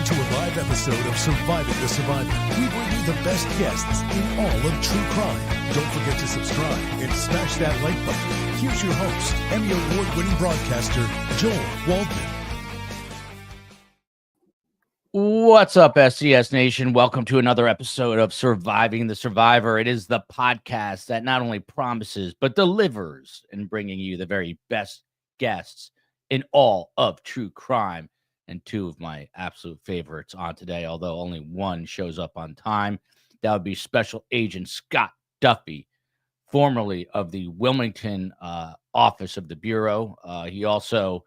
to a live episode of Surviving the Survivor. We bring you the best guests in all of true crime. Don't forget to subscribe and smash that like button. Here's your host, Emmy Award-winning broadcaster, Joel Waldman. What's up, SCS Nation? Welcome to another episode of Surviving the Survivor. It is the podcast that not only promises, but delivers in bringing you the very best guests in all of true crime. And two of my absolute favorites on today, although only one shows up on time. That would be Special Agent Scott Duffey, formerly of the Wilmington office of the Bureau. He also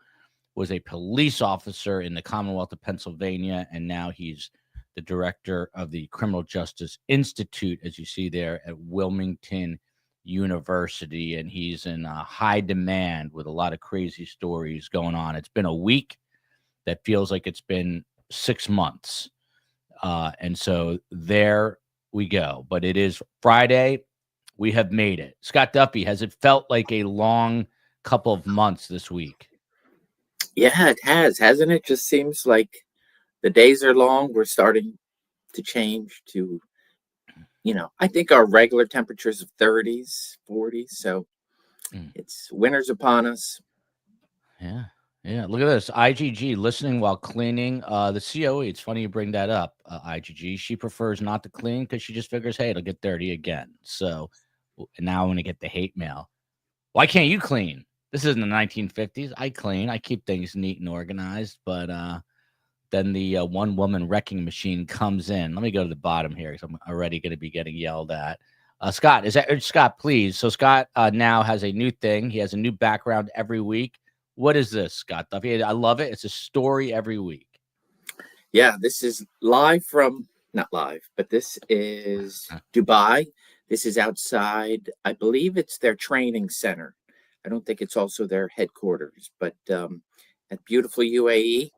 was a police officer in the Commonwealth of Pennsylvania, and now he's the director of the Criminal Justice Institute, as you see there, at Wilmington University. And he's in high demand with a lot of crazy stories going on. It's been a week that feels like it's been 6 months. And so there we go. But it is Friday. We have made it. Scott Duffey, has it felt like a long couple of months this week? Yeah, it has, hasn't it? Just seems like the days are long. We're starting to change to, I think our regular temperatures of 30s, 40s. So it's winter's upon us. Yeah, look at this. IGG, listening while cleaning. The COE, it's funny you bring that up, IGG. She prefers not to clean because she just figures, hey, it'll get dirty again. So now I'm going to get the hate mail. Why can't you clean? This isn't the 1950s. I clean. I keep things neat and organized. But then the one-woman wrecking machine comes in. Let me go to the bottom here because I'm already going to be getting yelled at. Scott, please. So Scott now has a new thing. He has a new background every week. What is this, Scott Duffey? I love it. It's a story every week. Yeah, this is not live, but this is Dubai. This is outside. I believe it's their training center. I don't think it's also their headquarters, but at beautiful UAE.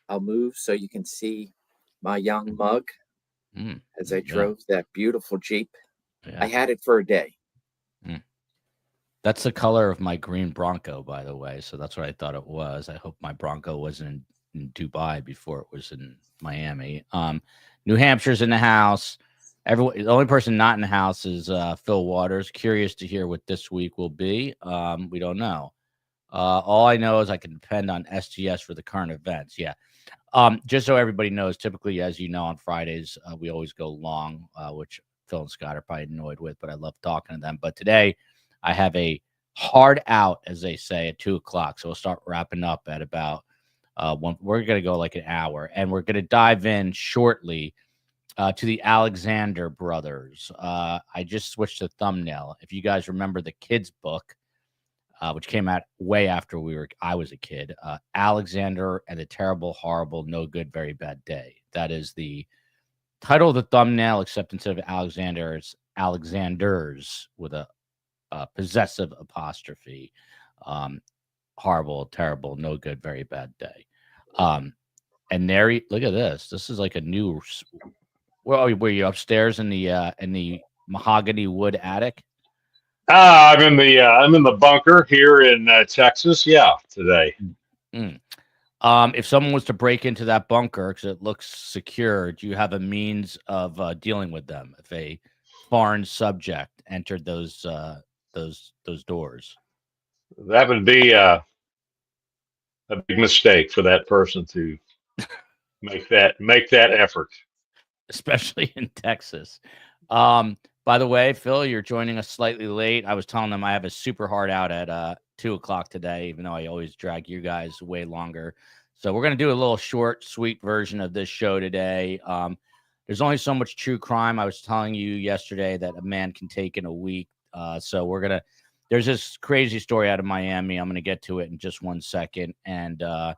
I'll move so you can see my young mug as I drove that beautiful Jeep. Yeah. I had it for a day. That's the color of my green Bronco, by the way. So that's what I thought it was. I hope my Bronco wasn't in Dubai before it was in Miami. New Hampshire's in the house. The only person not in the house is Phil Waters. Curious to hear what this week will be. We don't know. All I know is I can depend on SGS for the current events. Yeah. Just so everybody knows, typically, as you know, on Fridays, we always go long, which Phil and Scott are probably annoyed with, but I love talking to them. But today, I have a hard out, as they say, at 2:00. So we'll start wrapping up at about one. We're going to go like an hour, and we're going to dive in shortly to the Alexander brothers. I just switched the thumbnail. If you guys remember the kids' book, which came out way after I was a kid, Alexander and the Terrible, Horrible, No Good, Very Bad Day. That is the title of the thumbnail, except instead of Alexander, it's Alexanders with a possessive apostrophe. Horrible, terrible, no good, very bad day. And there, look at this. This is like a new. Were you upstairs in the mahogany wood attic? I'm in the bunker here in Texas. Yeah, today. If someone was to break into that bunker because it looks secure, do you have a means of dealing with them if a foreign subject entered those doors? That would be a big mistake for that person to make that effort, especially in Texas. By the way, Phil, you're joining us slightly late. I was telling them I have a super hard out at 2:00 today, even though I always drag you guys way longer. So we're going to do a little short, sweet version of this show today. There's only so much true crime. I was telling you yesterday that a man can take in a week. So there's this crazy story out of Miami. I'm going to get to it in just 1 second. And the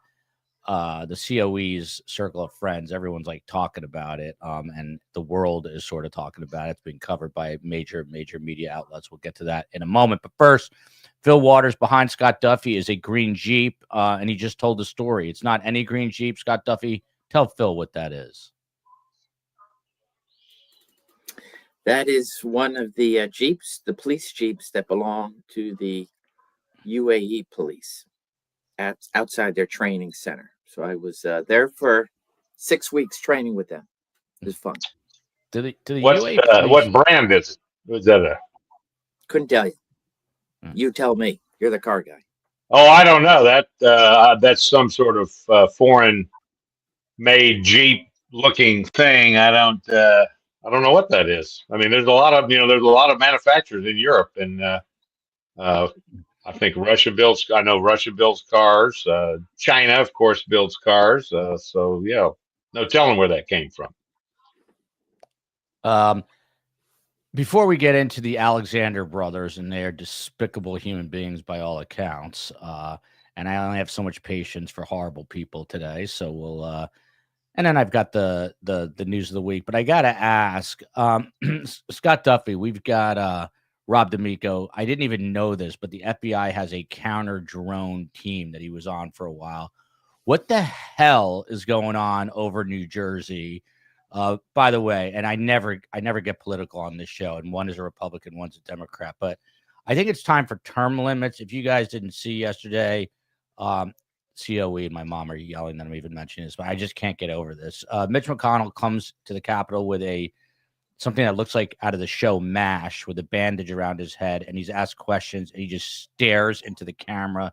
COE's circle of friends, everyone's like talking about it. And the world is sort of talking about it. It's been covered by major media outlets. We'll get to that in a moment. But first, Phil Waters behind Scott Duffey is a green Jeep. And he just told the story. It's not any green Jeep. Scott Duffey, tell Phil what that is. That is one of the Jeeps, the police Jeeps that belong to the UAE police outside their training center. So I was there for 6 weeks training with them. It was fun. To the What UAP. what brand is it? Was that a? Couldn't tell you. Hmm. You tell me. You're the car guy. Oh, I don't know. That's some sort of foreign made Jeep looking thing. I don't know what that is. I mean, there's a lot of manufacturers in Europe, and I think Russia builds. I know Russia builds cars. China, of course, builds cars. So yeah, no telling where that came from. Before we get into the Alexander brothers and their despicable human beings by all accounts, and I only have so much patience for horrible people today, so we'll. And then I've got the news of the week, but I gotta ask, Scott Duffey. We've got Rob D'Amico. I didn't even know this, but the FBI has a counter drone team that he was on for a while. What the hell is going on over New Jersey? By the way, and I never get political on this show, and one is a Republican, one's a Democrat, but I think it's time for term limits. If you guys didn't see yesterday, COE and my mom are yelling that I'm even mentioning this, but I just can't get over this. Mitch McConnell comes to the Capitol with something that looks like out of the show MASH, with a bandage around his head, and he's asked questions, and he just stares into the camera.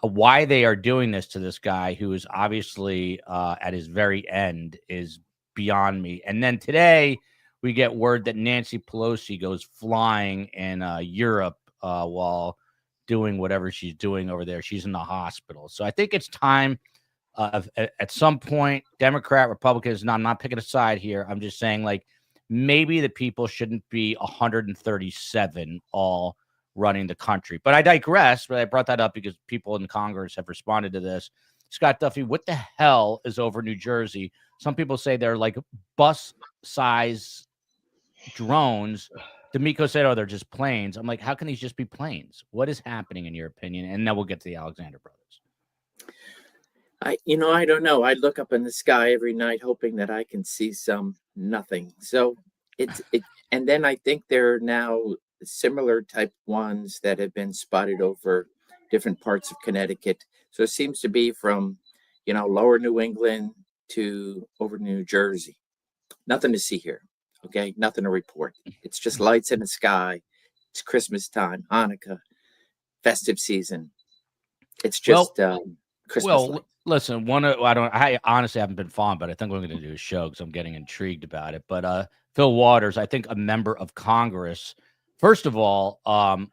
Why they are doing this to this guy, who is obviously at his very end, is beyond me. And then today we get word that Nancy Pelosi goes flying in Europe while doing whatever she's doing over there. She's in the hospital. So I think it's time at some point, Democrat, Republicans, I'm not picking a side here. I'm just saying, like, maybe the people shouldn't be 137 all running the country. But I digress. But I brought that up because people in Congress have responded to this. Scott Duffey, what the hell is over New Jersey? Some people say they're like bus-size drones. D'Amico said, "Oh, they're just planes." I'm like, how can these just be planes? What is happening in your opinion? And then we'll get to the Alexander brothers. I don't know. I look up in the sky every night hoping that I can see some nothing. So and then I think there are now similar type ones that have been spotted over different parts of Connecticut. So it seems to be from, lower New England to over New Jersey. Nothing to see here. Okay. Nothing to report. It's just lights in the sky. It's Christmas time, Hanukkah, festive season. It's just Christmas. Well, listen, I honestly haven't been fond, but I think we're going to do a show because I'm getting intrigued about it. But Phil Waters, I think a member of Congress, first of all,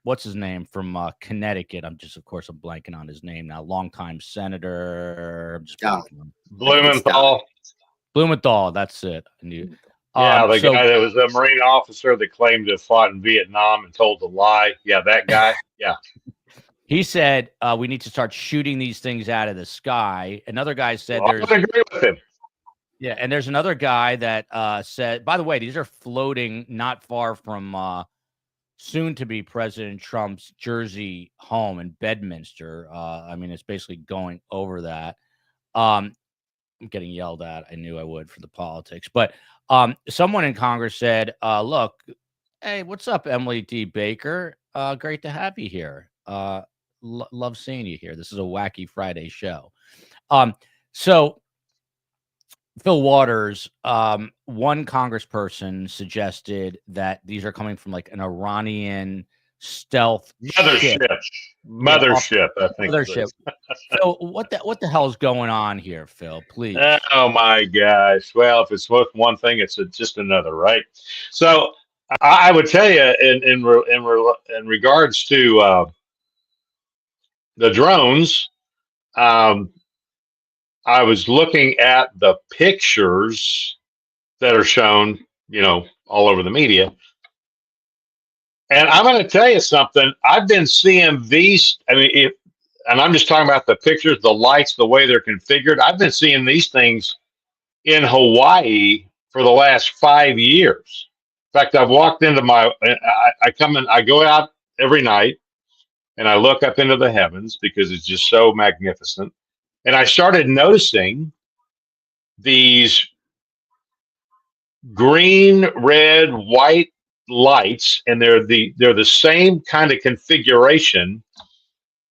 what's his name from Connecticut? I'm blanking on his name now. Longtime senator. Blumenthal. That's it. I knew. Yeah, the guy that was a Marine officer that claimed to have fought in Vietnam and told a lie. Yeah, that guy. Yeah. He said we need to start shooting these things out of the sky. Another guy said I would agree with him. Yeah, and there's another guy that said, by the way, these are floating not far from soon-to-be President Trump's Jersey home in Bedminster. I mean, it's basically going over that. I'm getting yelled at. I knew I would for the politics. But someone in Congress said, look, hey, what's up, Emily D. Baker? Great to have you here. Love seeing you here. This is a Wacky Friday show. So Phil Waters, one congressperson suggested that these are coming from like an Iranian stealth mothership. I think. Mothership. So what the hell's going on here, Phil? Please. Oh my gosh. Well, if it's one thing, it's just another, right? So I would tell you in regards to the drones, I was looking at the pictures that are shown, all over the media. And I'm going to tell you something. I've been seeing these. And I'm just talking about the pictures, the lights, the way they're configured. I've been seeing these things in Hawaii for the last 5 years. In fact, I've walked into I go out every night and I look up into the heavens because it's just so magnificent. And I started noticing these green, red, white lights, and they're the same kind of configuration.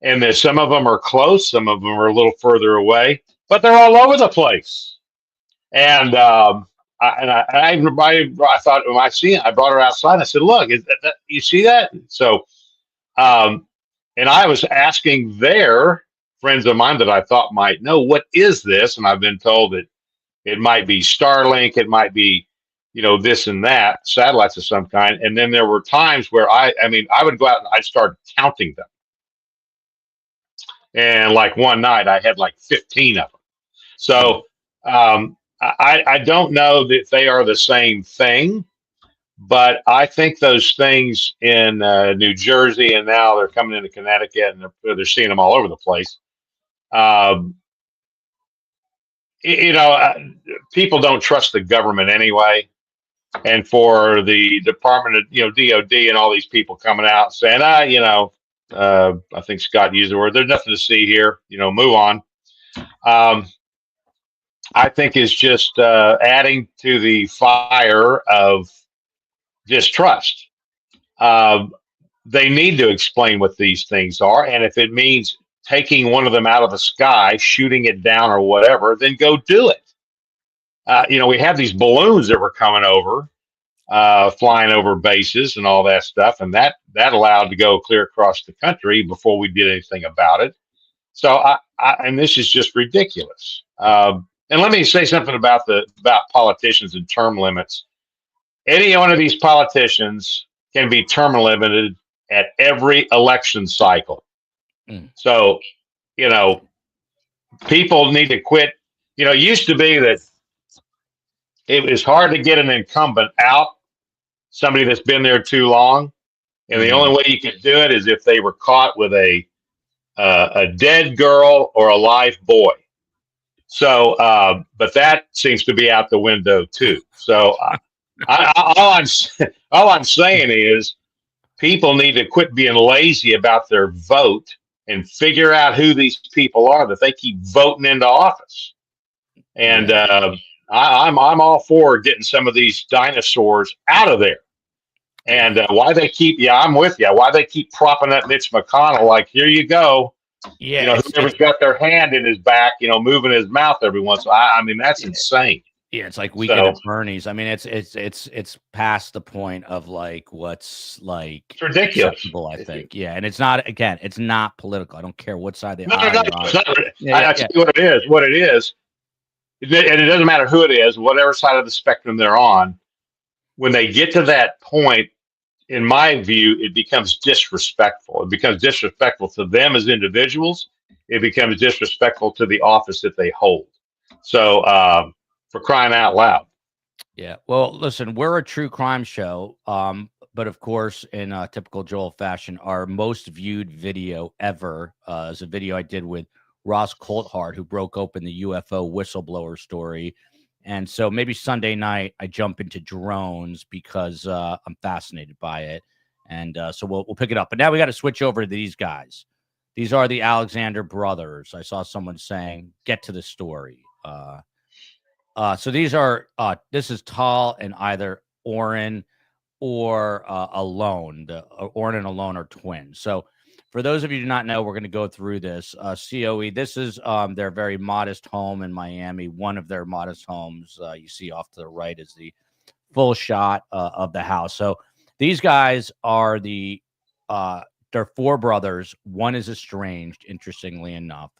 And some of them are close, some of them are a little further away, but they're all over the place. And I thought when I seen it, I brought her outside. And I said, "Look, you see that?" So, um, and I was asking their friends of mine that I thought might know, what is this? And I've been told that it might be Starlink, it might be, this and that, satellites of some kind. And then there were times where I would go out and I'd start counting them. And like one night I had like 15 of them. So I don't know that they are the same thing, but I think those things in New Jersey, and now they're coming into Connecticut, and they're seeing them all over the place. People don't trust the government anyway. And for the Department of, DOD and all these people coming out saying, I think Scott used the word, there's nothing to see here, move on. I think is just adding to the fire of distrust. They need to explain what these things are. And if it means taking one of them out of the sky, shooting it down or whatever, then go do it. We have these balloons that were coming over, flying over bases and all that stuff. And that allowed to go clear across the country before we did anything about it. So and this is just ridiculous. And let me say something about politicians and term limits. Any one of these politicians can be term limited at every election cycle. So, people need to quit. It used to be that it was hard to get an incumbent out, somebody that's been there too long. And the only way you could do it is if they were caught with a dead girl or a live boy. So, but that seems to be out the window too. So, all I'm saying is, people need to quit being lazy about their vote and figure out who these people are that they keep voting into office. And I'm all for getting some of these dinosaurs out of there. And why they keep, I'm with you. Why they keep propping up Mitch McConnell like, here you go. Yeah, whoever's got their hand in his back, moving his mouth every once in a while. That's insane. Yeah, it's like weekend at Bernie's. It's past the point of like what's like it's ridiculous. Acceptable, I think. Yeah, and it's not political. I don't care what side they are. It's not. I tell you what it is. What it is, and it doesn't matter who it is, whatever side of the spectrum they're on. When they get to that point, in my view, it becomes disrespectful. It becomes disrespectful to them as individuals. It becomes disrespectful to the office that they hold. So, for crying out loud. Yeah. Well, listen, we're a true crime show. But of course, in typical Joel fashion, our most viewed video ever is a video I did with Ross Coulthard, who broke open the UFO whistleblower story. And so maybe Sunday night I jump into drones because I'm fascinated by it. And so we'll pick it up. But now we got to switch over to these guys. These are the Alexander brothers. I saw someone saying, get to the story. So these are this is Tal and either Orrin or Alone. Orrin and Alone are twins. So for those of you who do not know, we're going to go through this. COE, this is their very modest home in Miami. One of their modest homes. You see off to the right is the full shot of the house. So these guys are they're four brothers. One is estranged, interestingly enough.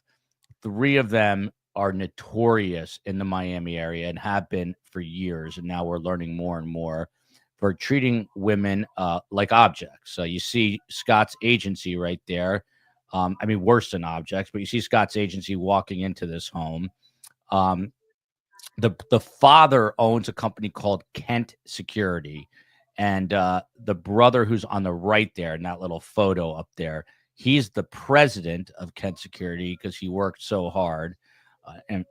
Three of them are notorious in the Miami area and have been for years. And now we're learning more and more for treating women like objects. So you see Scott's agency right there. Worse than objects, but you see Scott's agency walking into this home. The father owns a company called Kent Security. And the brother who's on the right there, in that little photo up there, he's the president of Kent Security because he worked so hard. And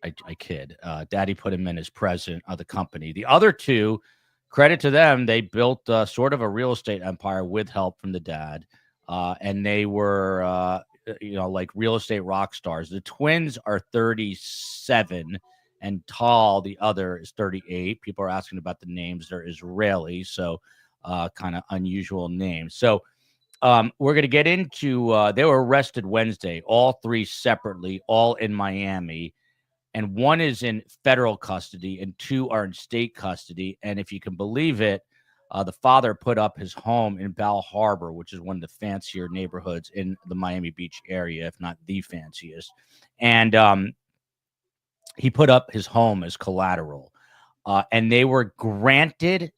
I kid. Daddy put him in as president of the company. The other two, credit to them, they built sort of a real estate empire with help from the dad. And they were, like real estate rock stars. The twins are 37 and Tal, the other, is 38. People are asking about the names. They're Israeli, so kind of unusual names. So we're going to get into they were arrested Wednesday, all three separately, all in Miami. and one is in federal custody, and two are in state custody. And if you can believe it, the father put up his home in Bal Harbor, which is one of the fancier neighborhoods in the Miami Beach area, if not the fanciest. And he put up his home as collateral, and they were granted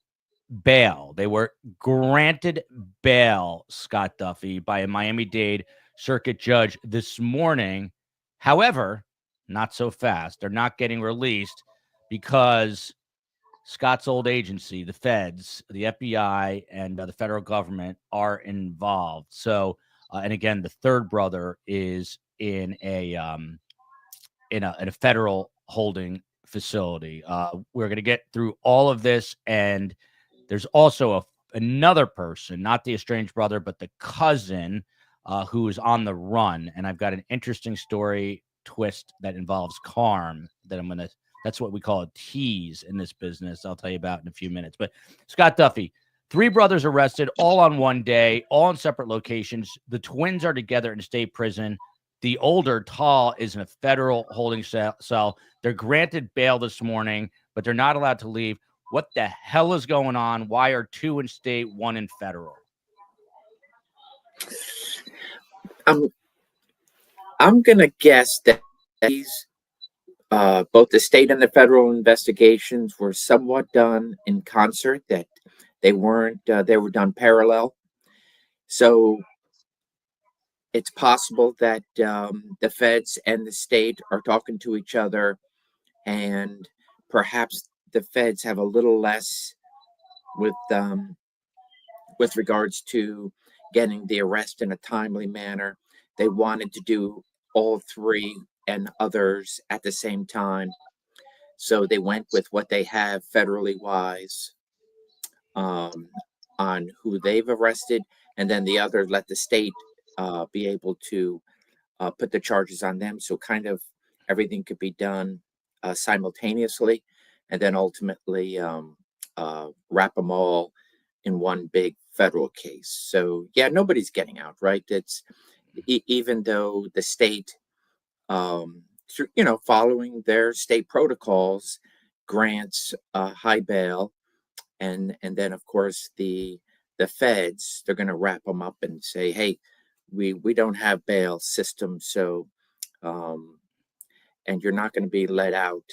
bail. They were granted bail, Scott Duffey, by a Miami-Dade circuit judge this morning. However, not so fast. They're not getting released because Scott's old agency, the feds, the FBI, and the federal government are involved. So, and again, the third brother is in a federal holding facility. We're going to get through all of this, and there's also another person, not the estranged brother, but the cousin, who is on the run. And I've got an interesting story twist that involves Carm that that's what we call a tease in this business. I'll tell you about in a few minutes. But Scott Duffey, 3 brothers arrested all on one day, all in separate locations. The twins are together in a state prison. The older, Tall, is in a federal holding cell. They're granted bail this morning, but they're not allowed to leave. What the hell is going on? Why are 2 in state, 1 in federal? I'm going to guess that these, both the state and the federal investigations were somewhat done in concert, that they weren't, they were done parallel. So it's possible that the feds and the state are talking to each other, and perhaps the feds have a little less with regards to getting the arrest in a timely manner. They wanted to do all 3 and others at the same time, so they went with what they have federally wise on who they've arrested, and then the other let the state be able to put the charges on them, so kind of everything could be done simultaneously, and then ultimately wrap them all in one big federal case. So yeah, nobody's getting out, right? It's even though the state, following their state protocols, grants high bail, and then of course the feds, they're going to wrap them up and say, hey, we don't have bail system, so and you're not going to be let out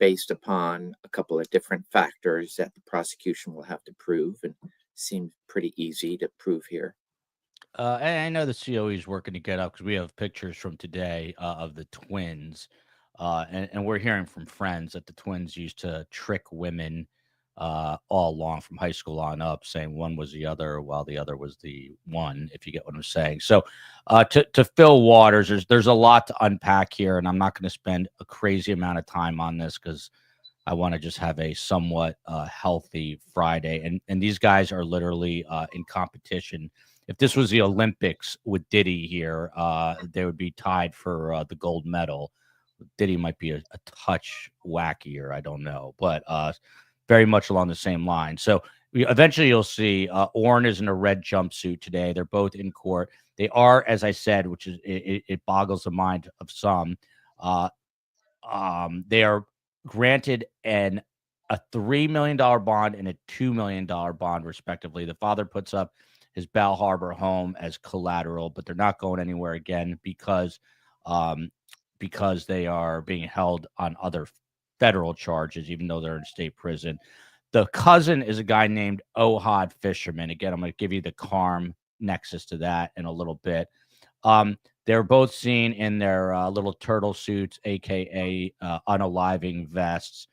based upon a couple of different factors that the prosecution will have to prove, and seems pretty easy to prove here. And I know the COE is working to get up because we have pictures from today of the twins, and we're hearing from friends that the twins used to trick women all along from high school on up, saying one was the other while the other was the one, if you get what I'm saying. So to Phil Waters, there's a lot to unpack here, and I'm not going to spend a crazy amount of time on this because I want to just have a somewhat healthy Friday. And these guys are literally in competition. If this was the Olympics with Diddy here, they would be tied for the gold medal. Diddy might be a touch wackier, I don't know, but very much along the same line. So eventually you'll see Orrin is in a red jumpsuit today. They're both in court. They are, as I said, which is it boggles the mind of some. They are granted a $3 million bond and a $2 million bond, respectively. The father puts up his Bal Harbor home as collateral, but they're not going anywhere again because they are being held on other federal charges, even though they're in state prison. The cousin is a guy named Ohad Fisherman. Again, I'm going to give you the Carm nexus to that in a little bit. They're both seen in their little turtle suits, aka unaliving vests.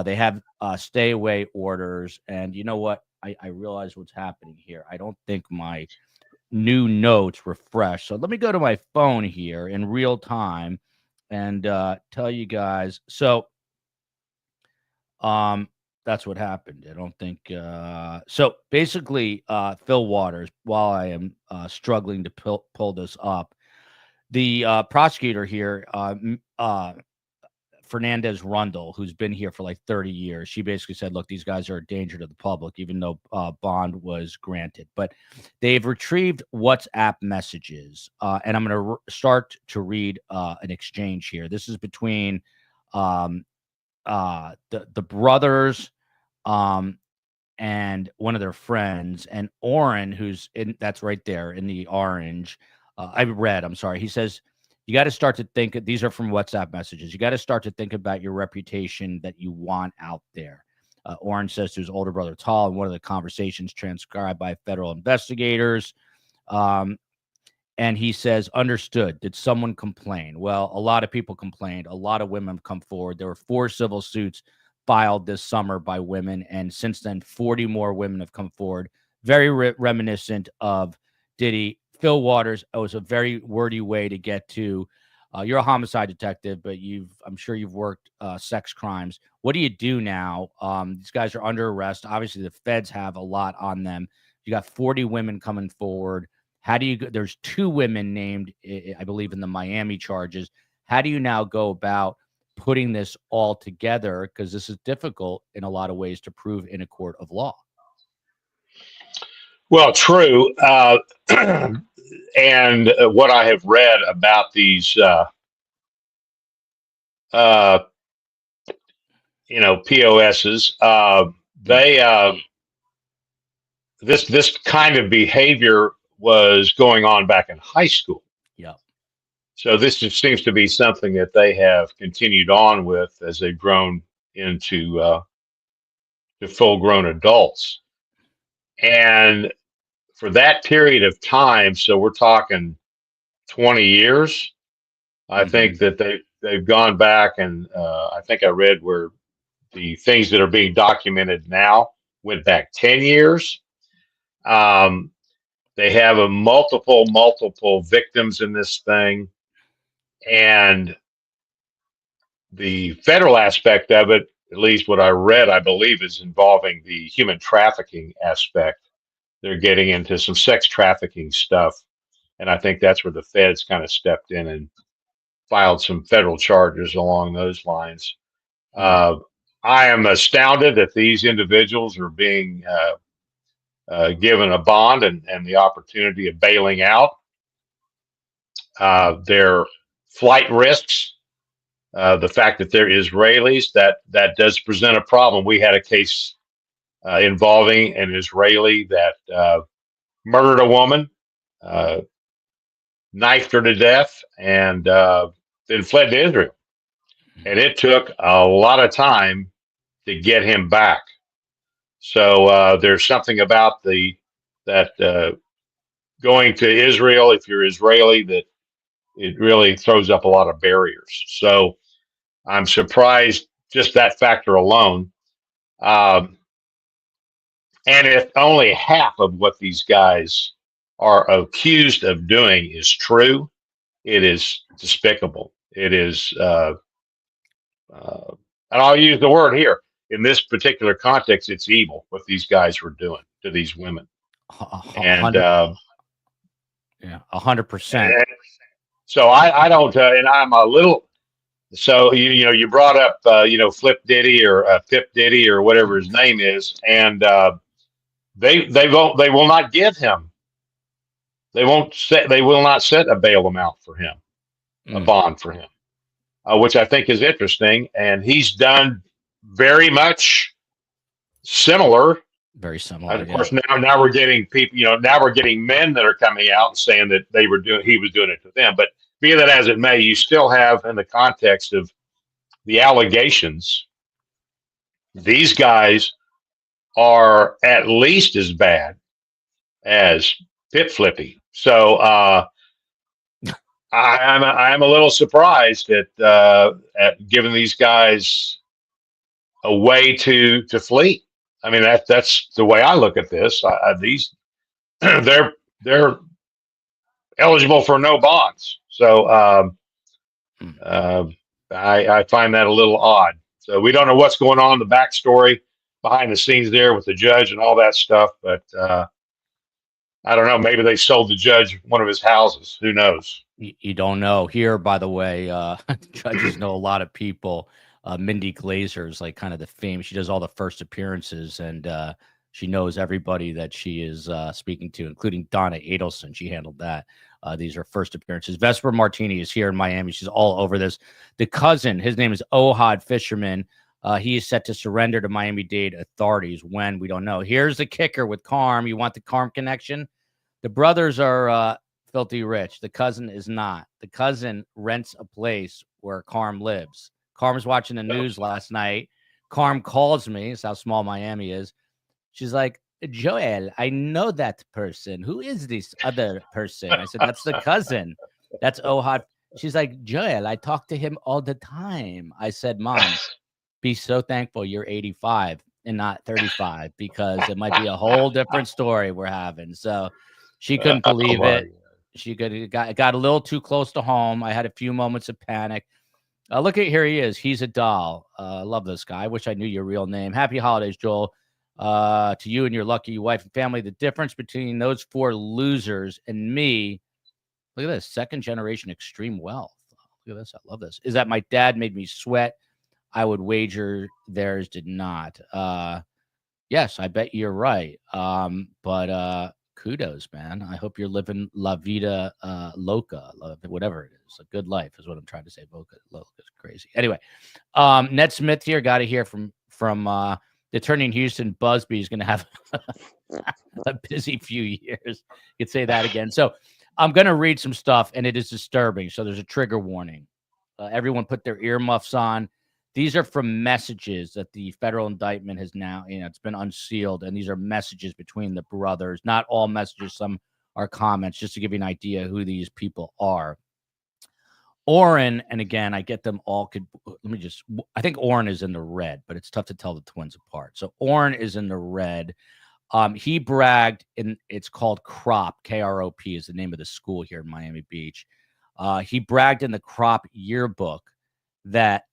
They have stay away orders, and you know what? I realize what's happening here. I don't think my new notes refresh. So let me go to my phone here in real time and tell you guys. So that's what happened. I don't think so. Basically, Phil Waters, while I am struggling to pull this up, the prosecutor here, Fernandez Rundle, who's been here for like 30 years, she basically said, look, these guys are a danger to the public, even though bond was granted. But they've retrieved WhatsApp messages, and I'm going to start to read an exchange here. This is between the brothers, and one of their friends, and Oren, who's in, that's right there in the orange. I'm sorry. He says, you got to start to think, these are from WhatsApp messages. You got to start to think about your reputation that you want out there. Oren says to his older brother, Tal, in one of the conversations transcribed by federal investigators. And he says, understood. Did someone complain? Well, a lot of people complained. A lot of women have come forward. There were 4 civil suits filed this summer by women. And since then, 40 more women have come forward. Very reminiscent of Diddy. Phil Waters, it was a very wordy way to get to, you're a homicide detective, but I'm sure you've worked sex crimes. What do you do now? These guys are under arrest. Obviously, the feds have a lot on them. You got 40 women coming forward. How do you go? There's 2 women named, I believe, in the Miami charges. How do you now go about putting this all together? Because this is difficult in a lot of ways to prove in a court of law. Well, true. And what I have read about these, POSs, this kind of behavior was going on back in high school. Yeah. So this just seems to be something that they have continued on with as they've grown into to full-grown adults. And for that period of time, so we're talking 20 years, I think that they've gone back, and I think I read where the things that are being documented now went back 10 years. They have a multiple victims in this thing. And the federal aspect of it, at least what I read, I believe, is involving the human trafficking aspect. They're getting into some sex trafficking stuff. And I think that's where the feds kind of stepped in and filed some federal charges along those lines. I am astounded that these individuals are being given a bond and the opportunity of bailing out. Their flight risks, the fact that they're Israelis, that does present a problem. We had a case involving an Israeli that murdered a woman, knifed her to death, and then fled to Israel. And it took a lot of time to get him back. So there's something about that going to Israel, if you're Israeli, that it really throws up a lot of barriers. So I'm surprised just that factor alone. And if only half of what these guys are accused of doing is true, it is despicable. It is, and I'll use the word here, in this particular context, it's evil what these guys were doing to these women. And 100%. So I don't, and I'm a little. So you brought up Flip Diddy or Pip Diddy or whatever his name is, and they will not give him. They will not set a bail amount for him, a bond for him, which I think is interesting. And he's done very much similar. Very similar. And of course, now we're getting people. Now we're getting men that are coming out and saying that he was doing it to them. But be that as it may, you still have, in the context of the allegations, these guys are at least as bad as Pip Flippy. So I'm a little surprised at giving these guys a way to flee. I mean, that's the way I look at this. They're eligible for no bonds. So I find that a little odd. So we don't know what's going on in the backstory behind the scenes there with the judge and all that stuff. But I don't know. Maybe they sold the judge one of his houses. Who knows? You don't know. Here, by the way, judges know a lot of people. Mindy Glazer is like kind of the fame. She does all the first appearances, and she knows everybody that she is speaking to, including Donna Adelson. She handled that. These are first appearances. Vesper Martini is here in Miami. She's all over this. The cousin, his name is Ohad Fisherman. He is set to surrender to Miami-Dade authorities. When, we don't know. Here's the kicker with Carm. You want the Carm connection? The brothers are filthy rich. The cousin is not. The cousin rents a place where Carm lives. Carm's watching the news last night. Carm calls me. That's how small Miami is. She's like, Joel, I know that person. Who is this other person? I said, that's the cousin. That's Ohad. She's like, Joel, I talk to him all the time. I said, Mom, be so thankful you're 85 and not 35, because it might be a whole different story we're having. So she couldn't believe it. She got a little too close to home. I had a few moments of panic. Look at, here he is. He's a doll. Love this guy. I wish I knew your real name. Happy holidays, Joel. To you and your lucky wife and family. The difference between those four losers and me, look at this, second generation extreme wealth. Look at this. I love this. Is that my dad made me sweat. I would wager theirs did not. Yes, I bet you're right. But kudos, man. I hope you're living La Vida Loca, whatever it is. A good life is what I'm trying to say. Loca is crazy. Anyway, Ned Smith here. Got to hear from the attorney in Houston. Busby is going to have a busy few years. You could say that again. So I'm going to read some stuff, and it is disturbing. So there's a trigger warning. Everyone put their earmuffs on. These are from messages that the federal indictment has now, it's been unsealed. And these are messages between the brothers. Not all messages. Some are comments, just to give you an idea who these people are. Oren, and again, I get them all. I think Oren is in the red, but it's tough to tell the twins apart. So Oren is in the red. He bragged it's called Crop, K-R-O-P is the name of the school here in Miami Beach. He bragged in the Crop yearbook that,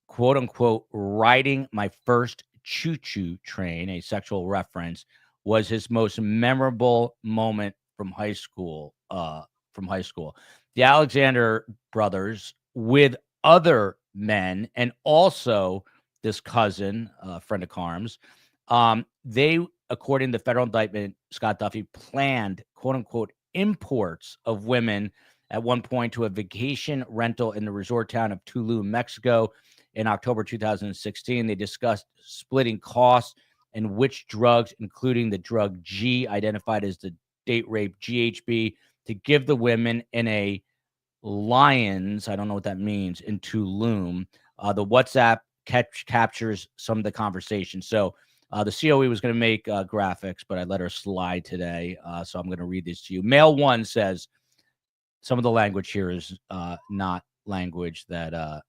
quote unquote, riding my first choo-choo train, a sexual reference, was his most memorable moment from high school. The Alexander brothers, with other men, and also this cousin, friend of Carm's, they, according to the federal indictment, Scott Duffey, planned, quote unquote, imports of women at one point to a vacation rental in the resort town of Tulum, Mexico. In October 2016, they discussed splitting costs and which drugs, including the drug G, identified as the date rape GHB, to give the women in a Lions, I don't know what that means, in Tulum. The WhatsApp captures some of the conversation. So the COE was going to make graphics, but I let her slide today. So I'm going to read this to you. Male 1 says, some of the language here is not language that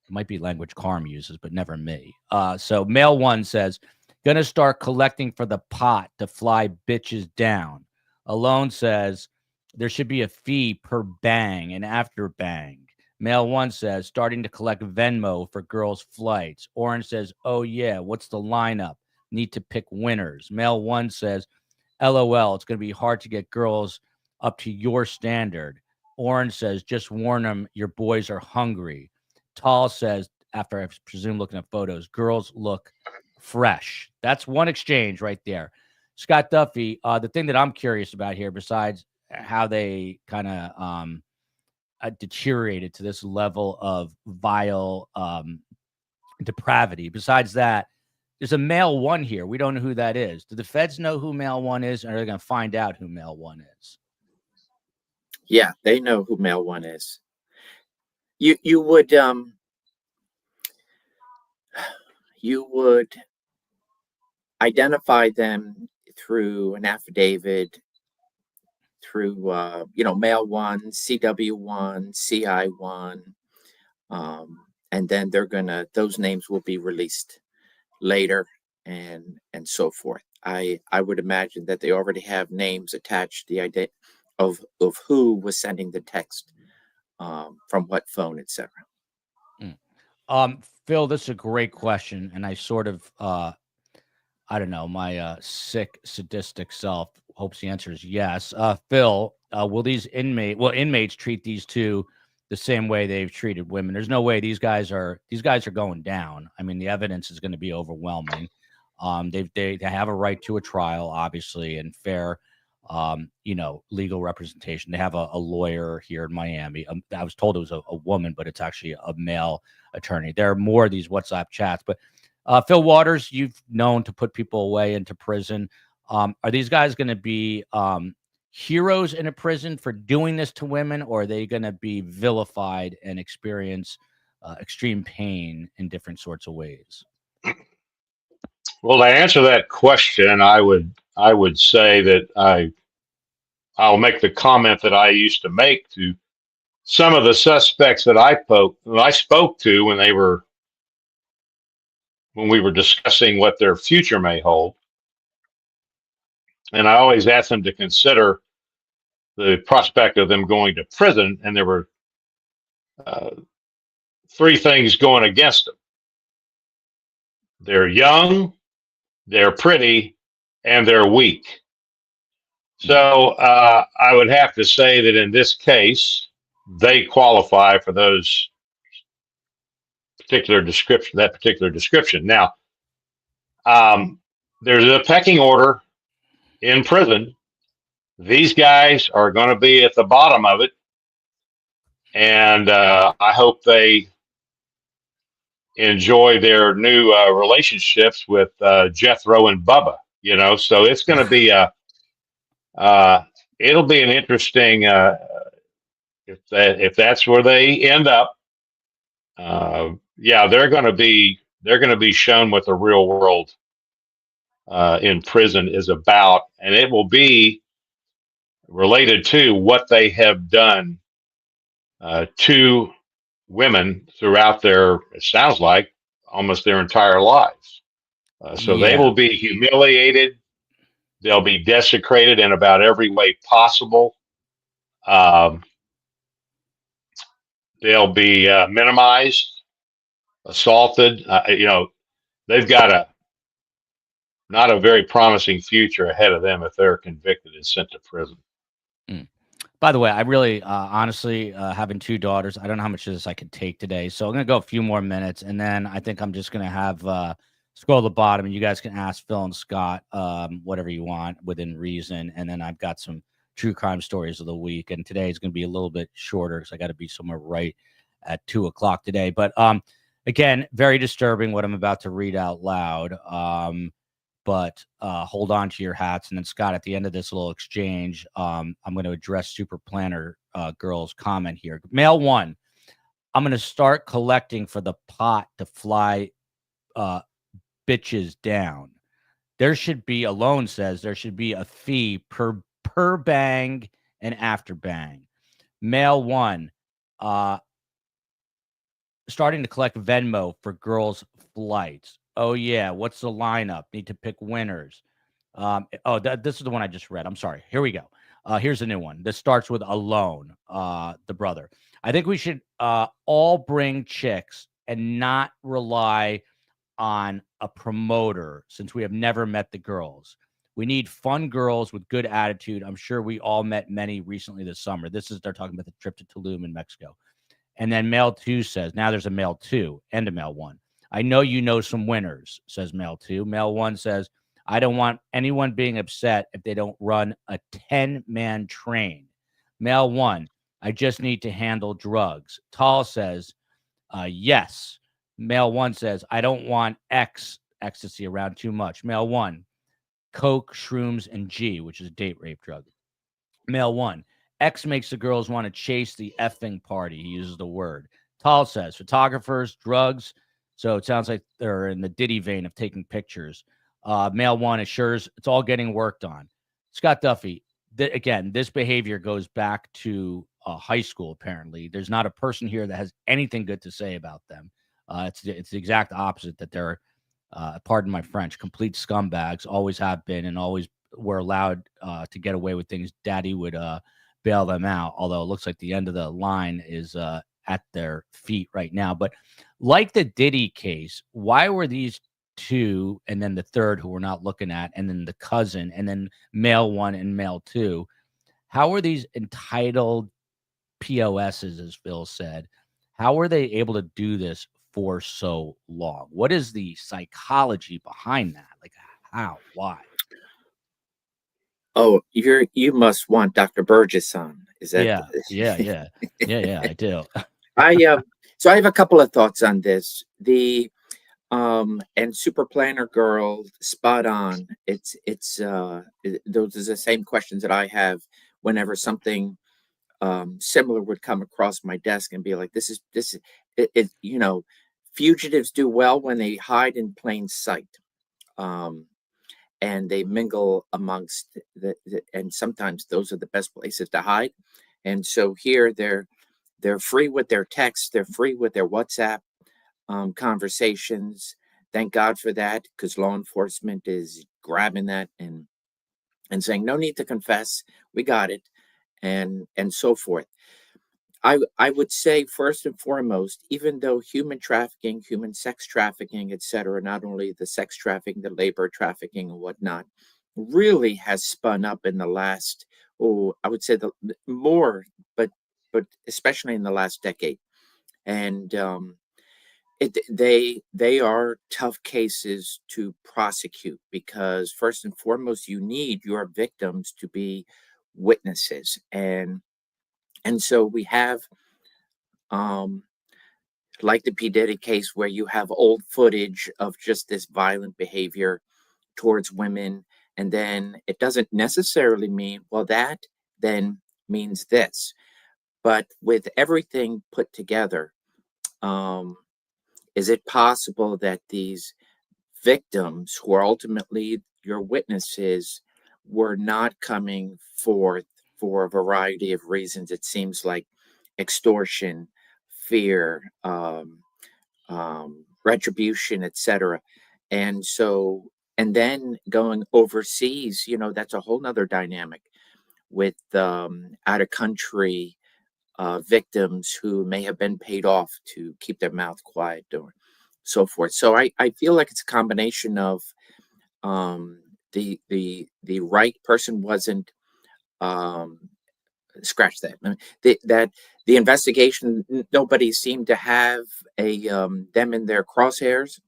might be language Carm uses, but never me. So male 1 says, gonna start collecting for the pot to fly bitches down. Alone says, there should be a fee per bang and after bang. Male 1 says, starting to collect Venmo for girls' flights. Orange says, oh yeah, what's the lineup? Need to pick winners. Male 1 says, LOL, it's going to be hard to get girls up to your standard. Orange says, just warn them your boys are hungry. Tall says, after I presume looking at photos, girls look fresh. That's one exchange right there. Scott Duffey, the thing that I'm curious about here, besides how they kind of deteriorated to this level of vile depravity. Besides that, there's a male 1 here. We don't know who that is. Do the feds know who male 1 is, or are they going to find out who male 1 is? Yeah, they know who male 1 is. You would identify them through an affidavit, through male 1, CW1, CI1, and then those names will be released later and so forth. I would imagine that they already have names attached, the idea of who was sending the text, from what phone, etc. Phil, this is a great question, and I sort of I don't know, my sick, sadistic self hopes the answer is yes. Phil, will inmates treat these two the same way they've treated women? There's no way these guys are going down. I mean, the evidence is going to be overwhelming. They have a right to a trial, obviously, and fair legal representation. They have a lawyer here in Miami. I was told it was a woman, but it's actually a male attorney. There are more of these WhatsApp chats, but Phil Waters, you've known to put people away into prison. Are these guys going to be heroes in a prison for doing this to women, or are they going to be vilified and experience extreme pain in different sorts of ways? Well, to answer that question, I would say that I'll make the comment that I used to make to some of the suspects that I spoke to when we were discussing what their future may hold. And I always asked them to consider the prospect of them going to prison, and there were three things going against them. They're young, they're pretty, and they're weak. So I would have to say that in this case, they qualify for that particular description. Now, there's a pecking order in prison. These guys are going to be at the bottom of it, and I hope they enjoy their new relationships with Jethro and Bubba. So it's going to be it'll be an interesting if that's where they end up. They're going to be shown what the real world in prison is about, and it will be related to what they have done to women throughout it sounds like, almost their entire lives. So they will be humiliated. They'll be desecrated in about every way possible. They'll be minimized, assaulted. They've got not a very promising future ahead of them if they're convicted and sent to prison. By the way, I really, honestly, having two daughters, I don't know how much of this I could take today. So I'm going to go a few more minutes, and then I think I'm just going to have scroll to the bottom, and you guys can ask Phil and Scott whatever you want within reason. And then I've got some true crime stories of the week. And today is going to be a little bit shorter because I got to be somewhere right at 2:00 today. But again, very disturbing what I'm about to read out loud. But hold on to your hats. And then, Scott, at the end of this little exchange, I'm going to address Super Planner Girl's comment here. Mail one, I'm going to start collecting for the pot to fly bitches down. There should be, Alone says, there should be a fee per bang and after bang. Mail one, starting to collect Venmo for girls' flights. Oh, yeah. What's the lineup? Need to pick winners. This is the one I just read. I'm sorry. Here we go. Here's a new one. This starts with Alone, the brother. I think we should all bring chicks and not rely on a promoter since we have never met the girls. We need fun girls with good attitude. I'm sure we all met many recently this summer. They're talking about the trip to Tulum in Mexico. And then Mail 2 says, now there's a Mail 2 and a Mail 1. I know you know some winners, says Mail 2. Mail 1 says, I don't want anyone being upset if they don't run a 10-man train. Mail 1, I just need to handle drugs. Tall says, yes. Mail 1 says, I don't want ecstasy around too much. Mail 1, coke, shrooms, and G, which is a date rape drug. Mail 1, X makes the girls want to chase the effing party. He uses the word. Tall says, photographers, drugs. So it sounds like they're in the Diddy vein of taking pictures. Mail 1 assures it's all getting worked on. Scott Duffey, again, this behavior goes back to high school, apparently. There's not a person here that has anything good to say about them. It's the exact opposite, that they're, pardon my French, complete scumbags, always have been, and always were allowed to get away with things. Daddy would bail them out, although it looks like the end of the line is at their feet right now. But like the Diddy case, why were these two, and then the third who we're not looking at, and then the cousin, and then Mail 1 and Mail 2, how were these entitled POSs, as Phil said, how were they able to do this for so long? What is the psychology behind that? Like, how? Why? Oh, you must want Dr. Burgess on. Is that? Yeah, I do. So I have a couple of thoughts on this. And Super Planner Girl, spot on. Those are the same questions that I have whenever something similar would come across my desk and be like, this is fugitives do well when they hide in plain sight. Um, and they mingle amongst and sometimes those are the best places to hide. And so here they're free with their texts, they're free with their WhatsApp conversations. Thank God for that, because law enforcement is grabbing that and saying no need to confess, we got it, and so forth. I would say first and foremost, even though human trafficking, human sex trafficking, etc., not only the sex trafficking, the labor trafficking and whatnot, really has spun up in the last, I would say more, but especially in the last decade. And they are tough cases to prosecute because first and foremost, you need your victims to be witnesses. And so we have um like the P. Diddy case where you have old footage of just this violent behavior towards women. And then it doesn't necessarily mean, well, that then means this. But with everything put together, um, is it possible that these victims, who are ultimately your witnesses, were not coming forth for a variety of reasons? It seems like extortion, fear, retribution, etc. And so, and then going overseas, that's a whole nother dynamic with out of country victims who may have been paid off to keep their mouth quiet or so forth. So I feel like it's a combination of um, the right person wasn't um, scratch that. I mean, the investigation, nobody seemed to have them in their crosshairs,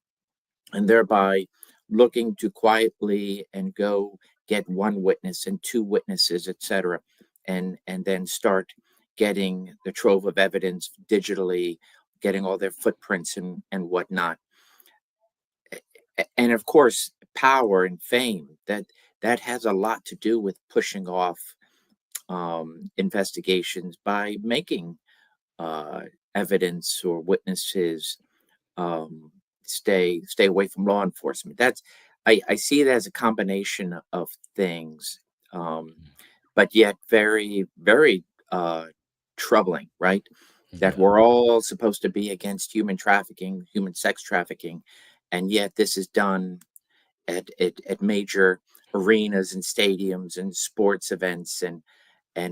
and thereby looking to quietly and go get one witness and two witnesses, etc., and then start getting the trove of evidence digitally, getting all their footprints and whatnot. And of course, power and fame, that has a lot to do with pushing off investigations by making uh, evidence or witnesses um, stay away from law enforcement. I see it as a combination of things, um, but yet very very troubling, right? That Yeah. we're all supposed to be against human trafficking, human sex trafficking, and yet this is done at major arenas and stadiums and sports events, and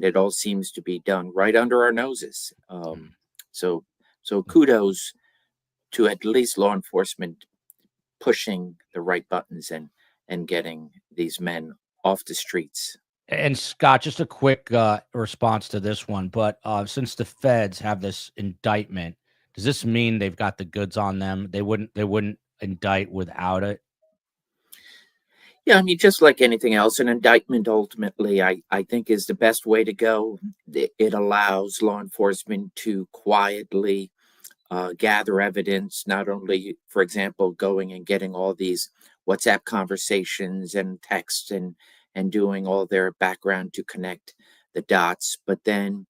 it all seems to be done right under our noses. So so kudos to at least law enforcement pushing the right buttons and getting these men off the streets. And Scott, just a quick response to this one, but since the feds have this indictment, does this mean they've got the goods on them? They wouldn't indict without it. Yeah, I mean, just like anything else, an indictment ultimately, I think, is the best way to go. It allows law enforcement to quietly gather evidence, not only, for example, going and getting all these WhatsApp conversations and texts and doing all their background to connect the dots, but then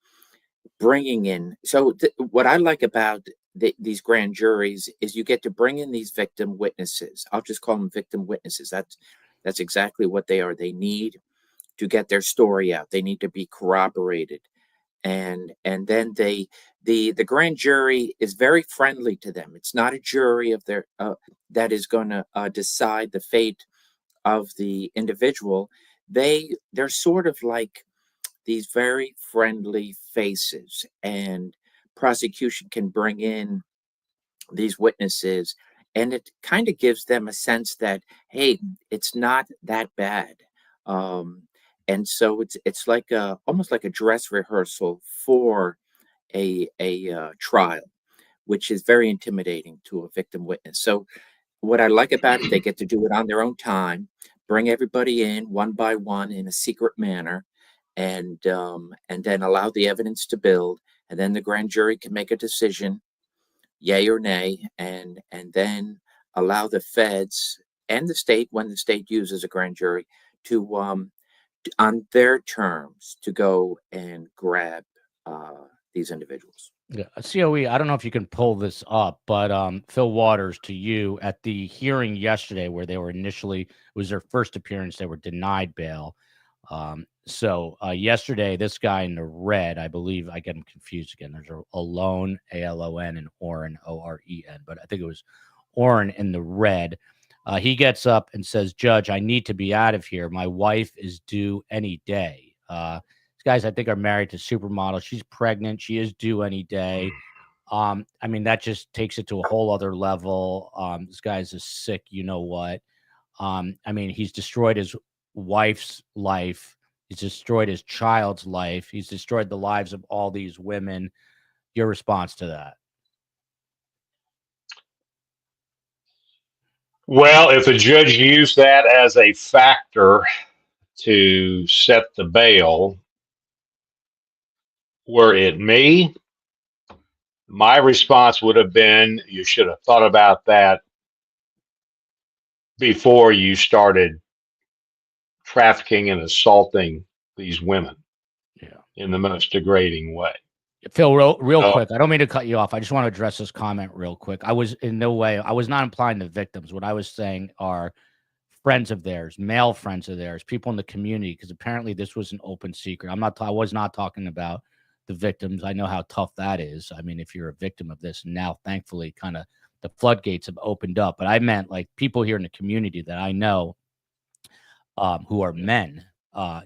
bringing in. So what I like about these grand juries is you get to bring in these victim witnesses. I'll just call them victim witnesses. That's exactly what they are. They need to get their story out. They need to be corroborated, and then the grand jury is very friendly to them. It's not a jury of their that is going to decide the fate of the individual. They're sort of like these very friendly faces, and prosecution can bring in these witnesses, and it kind of gives them a sense that, hey, it's not that bad. um, and so it's like almost like a dress rehearsal for a trial, which is very intimidating to a victim witness. So what I like about it, they get to do it on their own time, bring everybody in one by one in a secret manner, and then allow the evidence to build, and then the grand jury can make a decision, yay or nay, and then allow the feds and the state, when the state uses a grand jury, to on their terms to go and grab these individuals. Yeah, COE, I don't know if you can pull this up, but Phil Waters, to you, at the hearing yesterday where they were initially, it was their first appearance, they were denied bail. So yesterday, this guy in the red, I believe, I get him confused again. There's Alone, A-L-O-N, and Oren, O-R-E-N, but I think it was Oren in the red. He gets up and says, "Judge, I need to be out of here. My wife is due any day." These guys, I think, are married to supermodels. She's pregnant. She is due any day. I mean, that just takes it to a whole other level. This guy's a sick, you know what? I mean, he's destroyed his wife's life. He's destroyed his child's life. He's destroyed the lives of all these women. Your response to that? Well, if the judge used that as a factor to set the bail, were it me, my response would have been, you should have thought about that before you started trafficking and assaulting these women in the most degrading way. Phil, real quick, I don't mean to cut you off. I just want to address this comment real quick. I was in no way, I was not implying the victims. What I was saying are friends of theirs, male friends of theirs, people in the community, because apparently this was an open secret. I was not talking about the victims. I know how tough that is. I mean, if you're a victim of this, now thankfully kind of the floodgates have opened up. But I meant like people here in the community that I know who are men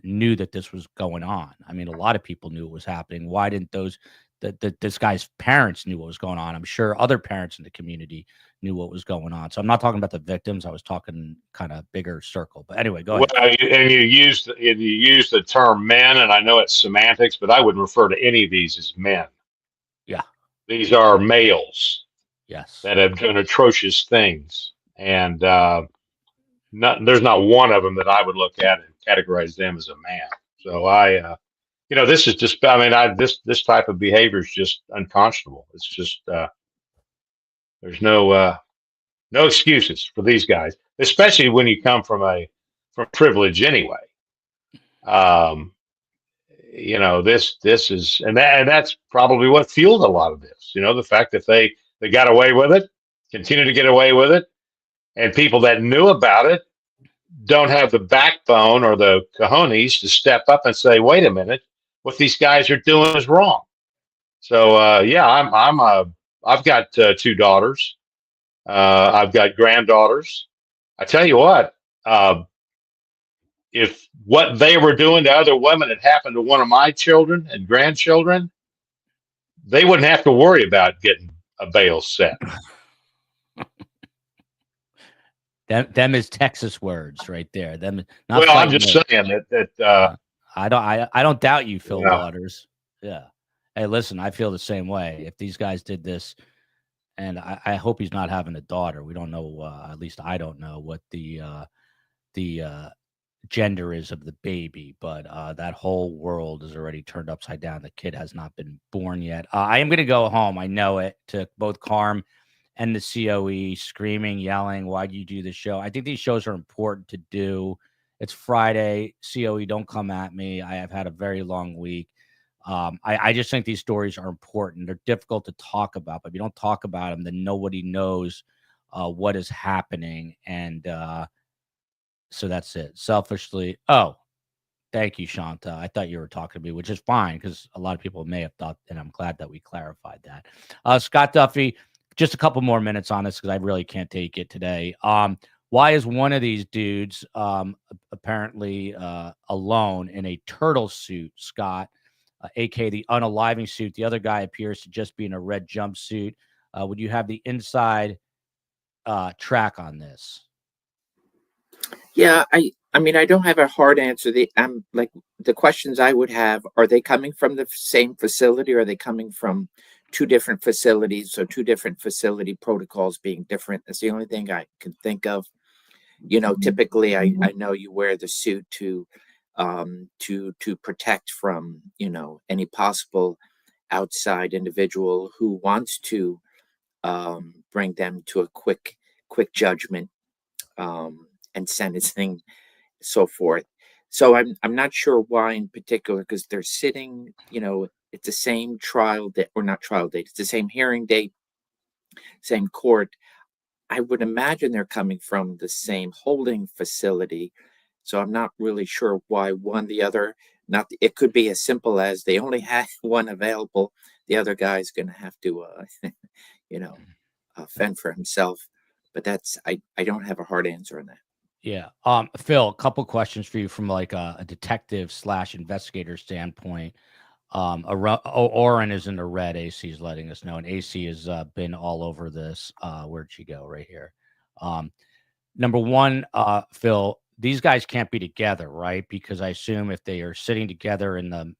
knew that this was going on. I mean, a lot of people knew it was happening. Why didn't this guy's parents knew what was going on? I'm sure other parents in the community knew what was going on. So I'm not talking about the victims. I was talking kind of bigger circle. But anyway, go ahead. Well, and you use the term men, and I know it's semantics, but I wouldn't refer to any of these as men. Yeah. These are males. Yes. That have done atrocious things. And there's not one of them that I would look at and categorize them as a man. So this is just, this type of behavior is just unconscionable. It's just, there's no excuses for these guys, especially when you come from privilege anyway. This is, and that's probably what fueled a lot of this, the fact that they got away with it, continue to get away with it. And people that knew about it don't have the backbone or the cojones to step up and say, wait a minute, what these guys are doing is wrong. So, I've got 2 daughters. I've got granddaughters. I tell you what, if what they were doing to other women had happened to one of my children and grandchildren, they wouldn't have to worry about getting a bail set. Them is Texas words right there. Them. Well, I'm just saying that I don't doubt you, Phil Waters. Yeah. Hey, listen, I feel the same way. If these guys did this, and I hope he's not having a daughter. We don't know. At least I don't know what the gender is of the baby, but that whole world is already turned upside down. The kid has not been born yet. I am going to go home. I know it. To both Carm and the COE, screaming, yelling, why do you do this show? I think these shows are important to do. It's Friday. COE, don't come at me. I have had a very long week. I just think these stories are important. They're difficult to talk about, but if you don't talk about them, then nobody knows what is happening. And so that's it. Selfishly. Oh, thank you, Shanta. I thought you were talking to me, which is fine because a lot of people may have thought, and I'm glad that we clarified that. Scott Duffey, just a couple more minutes on this because I really can't take it today. Why is one of these dudes apparently alone in a turtle suit, Scott, aka the unaliving suit? The other guy appears to just be in a red jumpsuit. Would you have the inside track on this? Yeah, I mean, I don't have a hard answer. Like the questions I would have, are they coming from the same facility, or are they coming from 2 different facilities? So 2 different facility protocols being different. That's the only thing I can think of. typically I know you wear the suit to protect from, any possible outside individual who wants to bring them to a quick judgment, and sentencing, so forth. So I'm not sure why in particular, because they're sitting, it's the same trial date, or not trial date, it's the same hearing date, same court. I would imagine they're coming from the same holding facility. So I'm not really sure why one the other. Not it could be as simple as they only had one available. The other guy's going to have to, you know, fend for himself. But I don't have a hard answer on that. Yeah. Phil, a couple questions for you from like a detective / investigator standpoint. Oren is in the red. AC is letting us know, and AC has been all over this. Where'd she go? Right here. Number one, Phil, these guys can't be together, right? Because I assume if they are sitting together in the,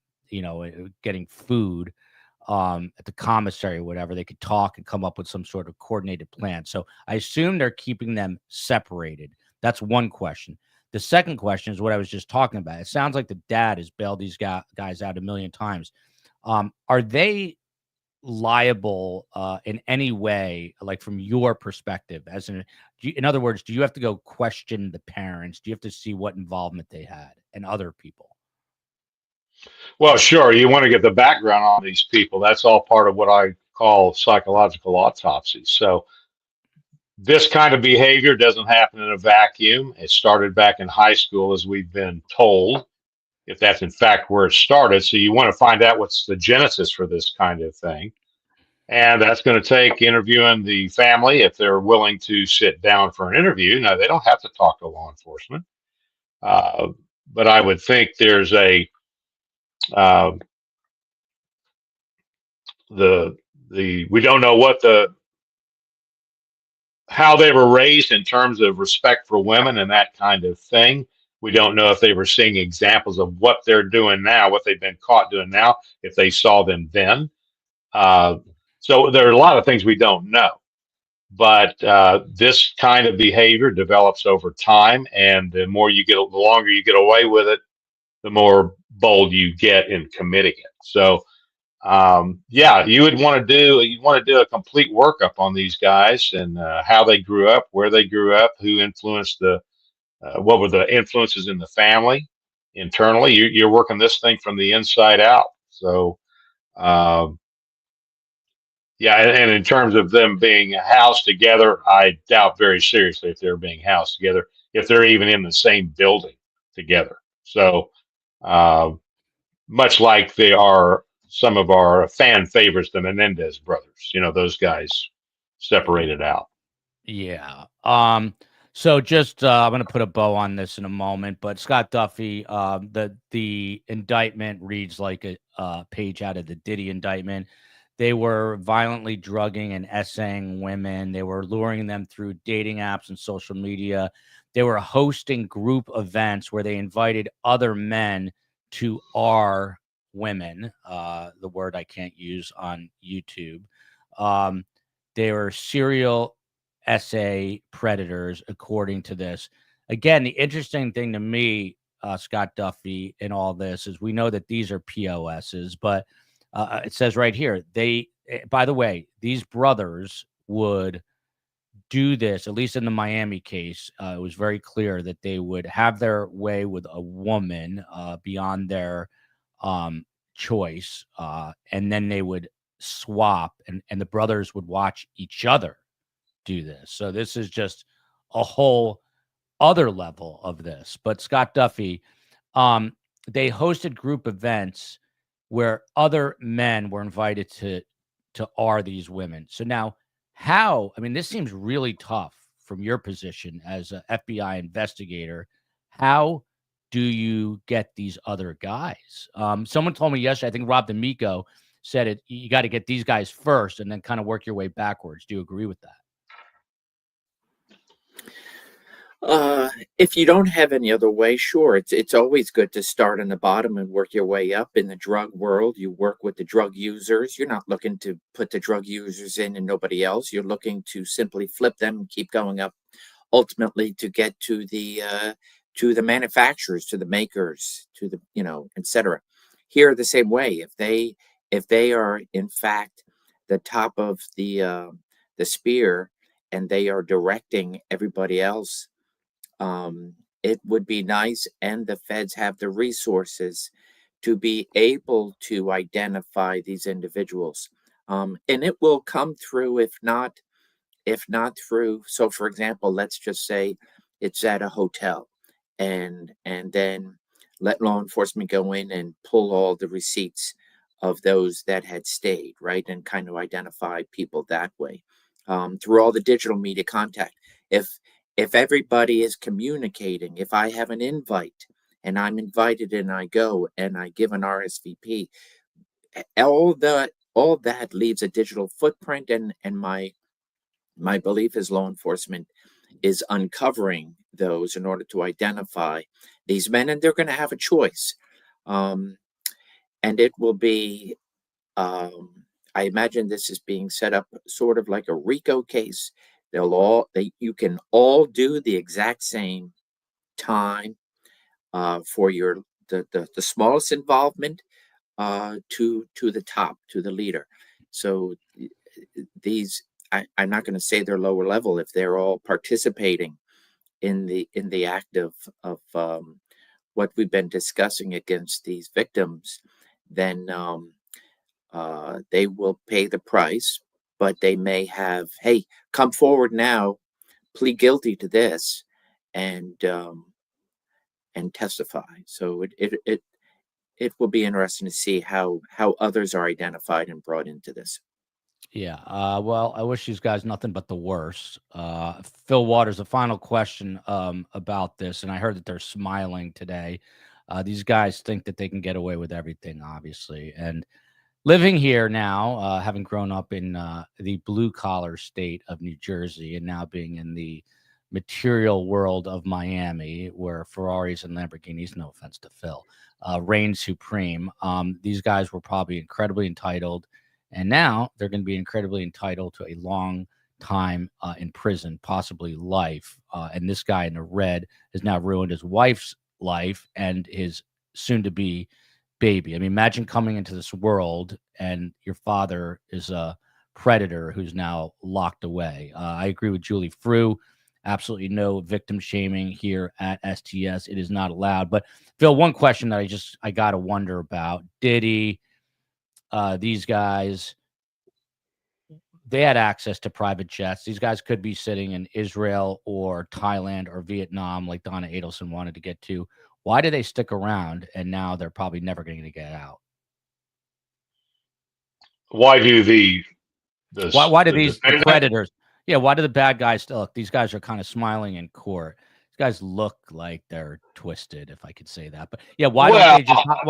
getting food at the commissary or whatever, they could talk and come up with some sort of coordinated plan. So I assume they're keeping them separated. That's one question. The second question is what I was just talking about. It sounds like the dad has bailed these guys out a million times. Are they liable in any way, like from your perspective? In other words, do you have to go question the parents? Do you have to see what involvement they had and other people? Well, sure. You want to get the background on these people. That's all part of what I call psychological autopsies. So this kind of behavior doesn't happen in a vacuum. It started back in high school, as we've been told, if that's in fact where it started. So you want to find out what's the genesis for this kind of thing. And that's going to take interviewing the family if they're willing to sit down for an interview. Now, they don't have to talk to law enforcement, but I would think there's uh, we don't know how they were raised in terms of respect for women and that kind of thing. We don't know if they were seeing examples of what they're doing now, what they've been caught doing now, if they saw them then. So there are a lot of things we don't know. But this kind of behavior develops over time, and the longer you get away with it, the more bold you get in committing it. So, you want to do a complete workup on these guys and how they grew up, where they grew up, who influenced what were the influences in the family internally. You're working this thing from the inside out. So. And in terms of them being housed together, I doubt very seriously if they're being housed together, if they're even in the same building together. So, much like some of our fan favorites, the Menendez brothers, those guys separated out. Yeah. So just I'm going to put a bow on this in a moment, but Scott Duffey, the indictment reads like a page out of the Diddy indictment. They were violently drugging and essaying women. They were luring them through dating apps and social media. They were hosting group events where they invited other men to our women, the word I can't use on YouTube. They were serial essay predators, according to this. Again, the interesting thing to me, Scott Duffey, in all this is we know that these are POSs, but it says right here, by the way, these brothers would do this, at least in the Miami case. It was very clear that they would have their way with a woman beyond their choice, and then they would swap, and the brothers would watch each other do this. So this is just a whole other level of this. But Scott Duffey, they hosted group events where other men were invited to these women. So now this seems really tough from your position as an FBI investigator. How do you get these other guys? Someone told me yesterday, I think Rob D'Amico said it, you got to get these guys first and then kind of work your way backwards. Do you agree with that? If you don't have any other way, sure. It's always good to start on the bottom and work your way up. In the drug world, you work with the drug users. You're not looking to put the drug users in and nobody else. You're looking to simply flip them and keep going up ultimately to get to the manufacturers, to the makers, to the, etc. Here the same way. If they are in fact the top of the spear, and they are directing everybody else, it would be nice, and the feds have the resources to be able to identify these individuals. And it will come through, if not through. So, for example, let's just say it's at a hotel, and then let law enforcement go in and pull all the receipts of those that had stayed, right, and kind of identify people that way, through all the digital media contact. If everybody is communicating, if I have an invite and I'm invited and I go and I give an RSVP, all that leaves a digital footprint, and my belief is law enforcement is uncovering those in order to identify these men, and they're going to have a choice. And it will be, I imagine this is being set up sort of like a RICO case. You can all do the exact same time, for the smallest involvement, to the top, to the leader. So these, I'm not going to say they're lower level if they're all participating in the act of what we've been discussing against these victims. Then they will pay the price, but they may have, hey, come forward now, plead guilty to this, and testify. So it will be interesting to see how others are identified and brought into this. Yeah. Well, I wish these guys nothing but the worst. Phil Waters, a final question about this, and I heard that they're smiling today. These guys think that they can get away with everything, obviously. And living here now, having grown up in the blue-collar state of New Jersey, and now being in the material world of Miami, where Ferraris and Lamborghinis, no offense to Phil, reign supreme. These guys were probably incredibly entitled, and now they're going to be incredibly entitled to a long time in prison, possibly life. And this guy in the red has now ruined his wife's life and his soon-to-be baby. I mean, imagine coming into this world and your father is a predator who's now locked away. I agree with Julie Frew. Absolutely no victim shaming here at STS. It is not allowed. But Phil, one question that I got to wonder about: these guys, they had access to private jets. These guys could be sitting in Israel or Thailand or Vietnam, like Donna Adelson wanted to get to. Why do they stick around? And now they're probably never going to get out. Why do why do the predators? Yeah, why do the bad guys still look? These guys are kind of smiling in court. These guys look like they're twisted, if I could say that. But yeah, why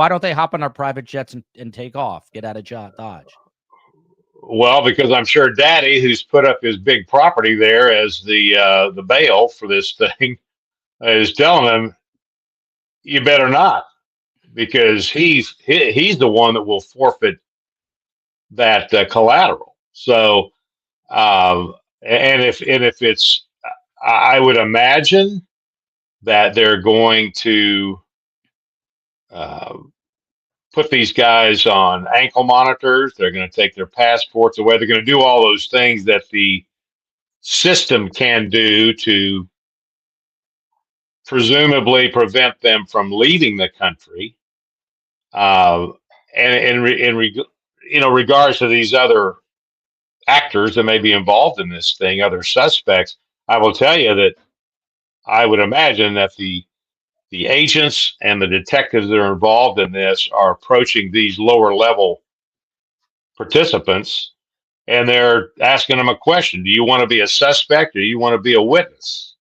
don't they hop on our private jets and take off, get out of Dodge? Well, because I'm sure Daddy, who's put up his big property there as the bail for this thing, is telling them, you better not, because he's the one that will forfeit that collateral. So, and if it's, I would imagine that they're going to put these guys on ankle monitors. They're going to take their passports away. They're going to do all those things that the system can do to presumably prevent them from leaving the country. And in regards to these other actors that may be involved in this thing, other suspects, I will tell you that I would imagine that the agents and the detectives that are involved in this are approaching these lower level participants, and they're asking them a question: do you want to be a suspect or do you want to be a witness?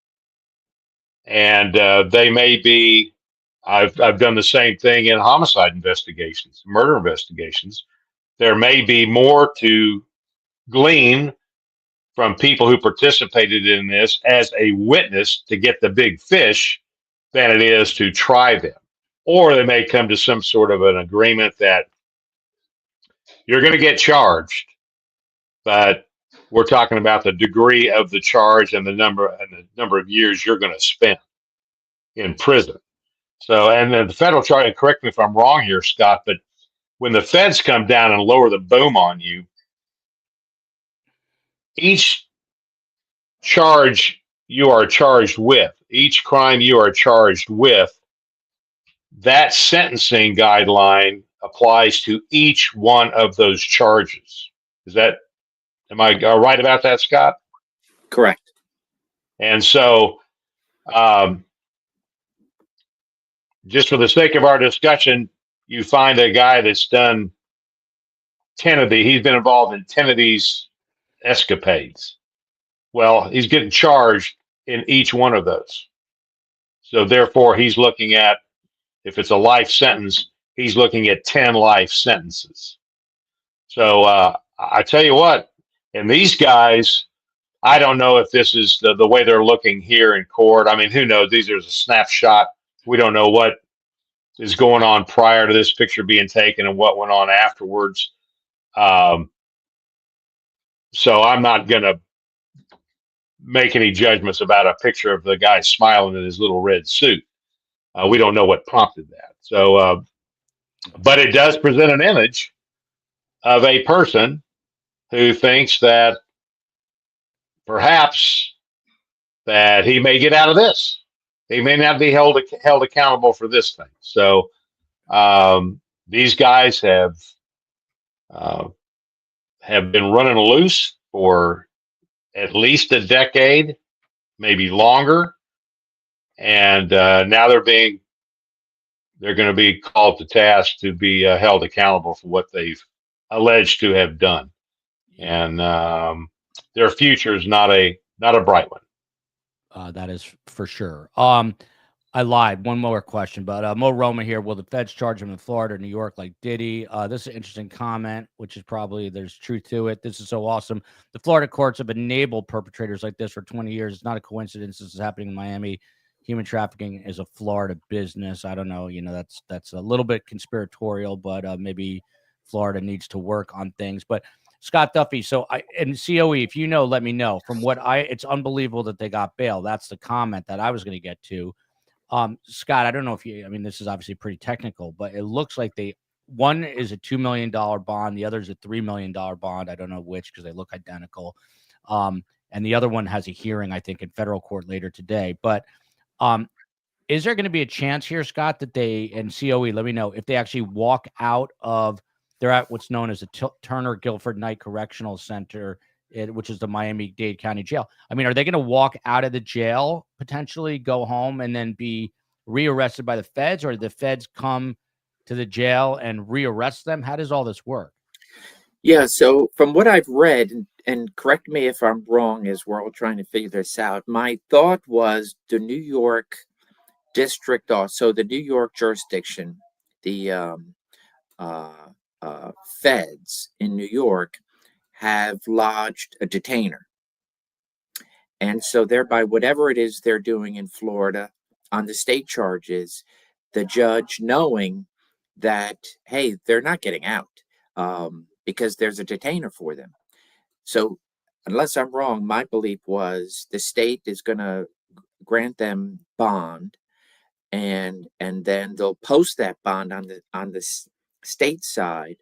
And they may be. I've done the same thing in homicide investigations, murder investigations. There may be more to glean from people who participated in this as a witness to get the big fish than it is to try them. Or they may come to some sort of an agreement that you're going to get charged, but We're talking about the degree of the charge and the number of years you're going to spend in prison. So, and then the federal charge, and correct me if I'm wrong here, Scott, but when the feds come down and lower the boom on you, each charge you are charged with, each crime you are charged with, that sentencing guideline applies to each one of those charges. Am I right about that, Scott? Correct. And so, just for the sake of our discussion, you find a guy that's done 10 of these, he's been involved in 10 of these escapades. Well, he's getting charged in each one of those. So therefore, he's looking at, if it's a life sentence, he's looking at 10 life sentences. So I tell you what, and these guys, I don't know if this is the way they're looking here in court. I mean, who knows? These are a snapshot. We don't know what is going on prior to this picture being taken and what went on afterwards. So I'm not going to make any judgments about a picture of the guy smiling in his little red suit. We don't know what prompted that. So, but it does present an image of a person who thinks that perhaps that he may get out of this. He may not be held accountable for this thing. So these guys have been running loose for at least a decade, maybe longer, and now they're going to be called to task to be held accountable for what they've alleged to have done, and their future is not a bright one. That is for sure. I lied. One more question, but Mo Roma here. Will the feds charge him in Florida or New York like Diddy? This is an interesting comment, which is probably there's truth to it. This is so awesome. The Florida courts have enabled perpetrators like this for 20 years. It's not a coincidence. This is happening in Miami. Human trafficking is a Florida business. I don't know. You know, that's a little bit conspiratorial, but maybe Florida needs to work on things. But Scott Duffey. So and COE, if you know, let me know. From what it's unbelievable that they got bail. That's the comment that I was going to get to. Scott, I don't know if I mean, this is obviously pretty technical, but it looks like one is a $2 million bond. The other is a $3 million bond. I don't know which, because they look identical. And the other one has a hearing, I think, in federal court later today. But is there going to be a chance here, Scott, that and COE, let me know if they actually walk out of, they're at what's known as the Turner Guilford Knight Correctional Center, which is the Miami-Dade County Jail. I mean, are they going to walk out of the jail, potentially go home and then be rearrested by the feds, or the feds come to the jail and rearrest them? How does all this work? Yeah, so from what I've read, and correct me if I'm wrong as we're all trying to figure this out, my thought was the New York district, so the New York jurisdiction, the feds in New York have lodged a detainer. And so thereby, whatever it is they're doing in Florida on the state charges, the judge knowing that, hey, they're not getting out because there's a detainer for them. So unless I'm wrong, my belief was the state is going to grant them bond, and then they'll post that bond on the state side,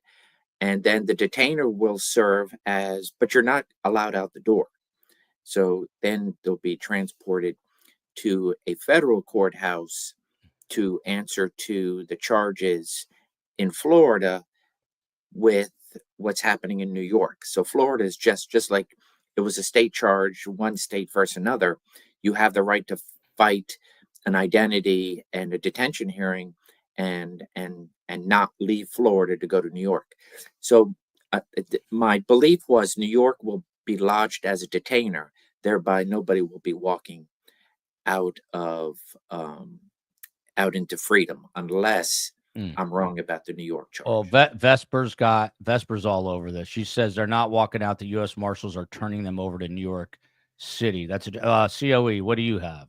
and then the detainer will serve as, but you're not allowed out the door. So then they'll be transported to a federal courthouse to answer to the charges in Florida with what's happening in New York. So Florida is just like it was a state charge, one state versus another. You have the right to fight an identity and a detention hearing and not leave Florida to go to New York. So my belief was New York will be lodged as a detainer, thereby nobody will be walking out into freedom unless I'm wrong about the New York charge. Oh, Vesper's all over this. She says they're not walking out. The U.S. Marshals are turning them over to New York City. That's a COE. What do you have?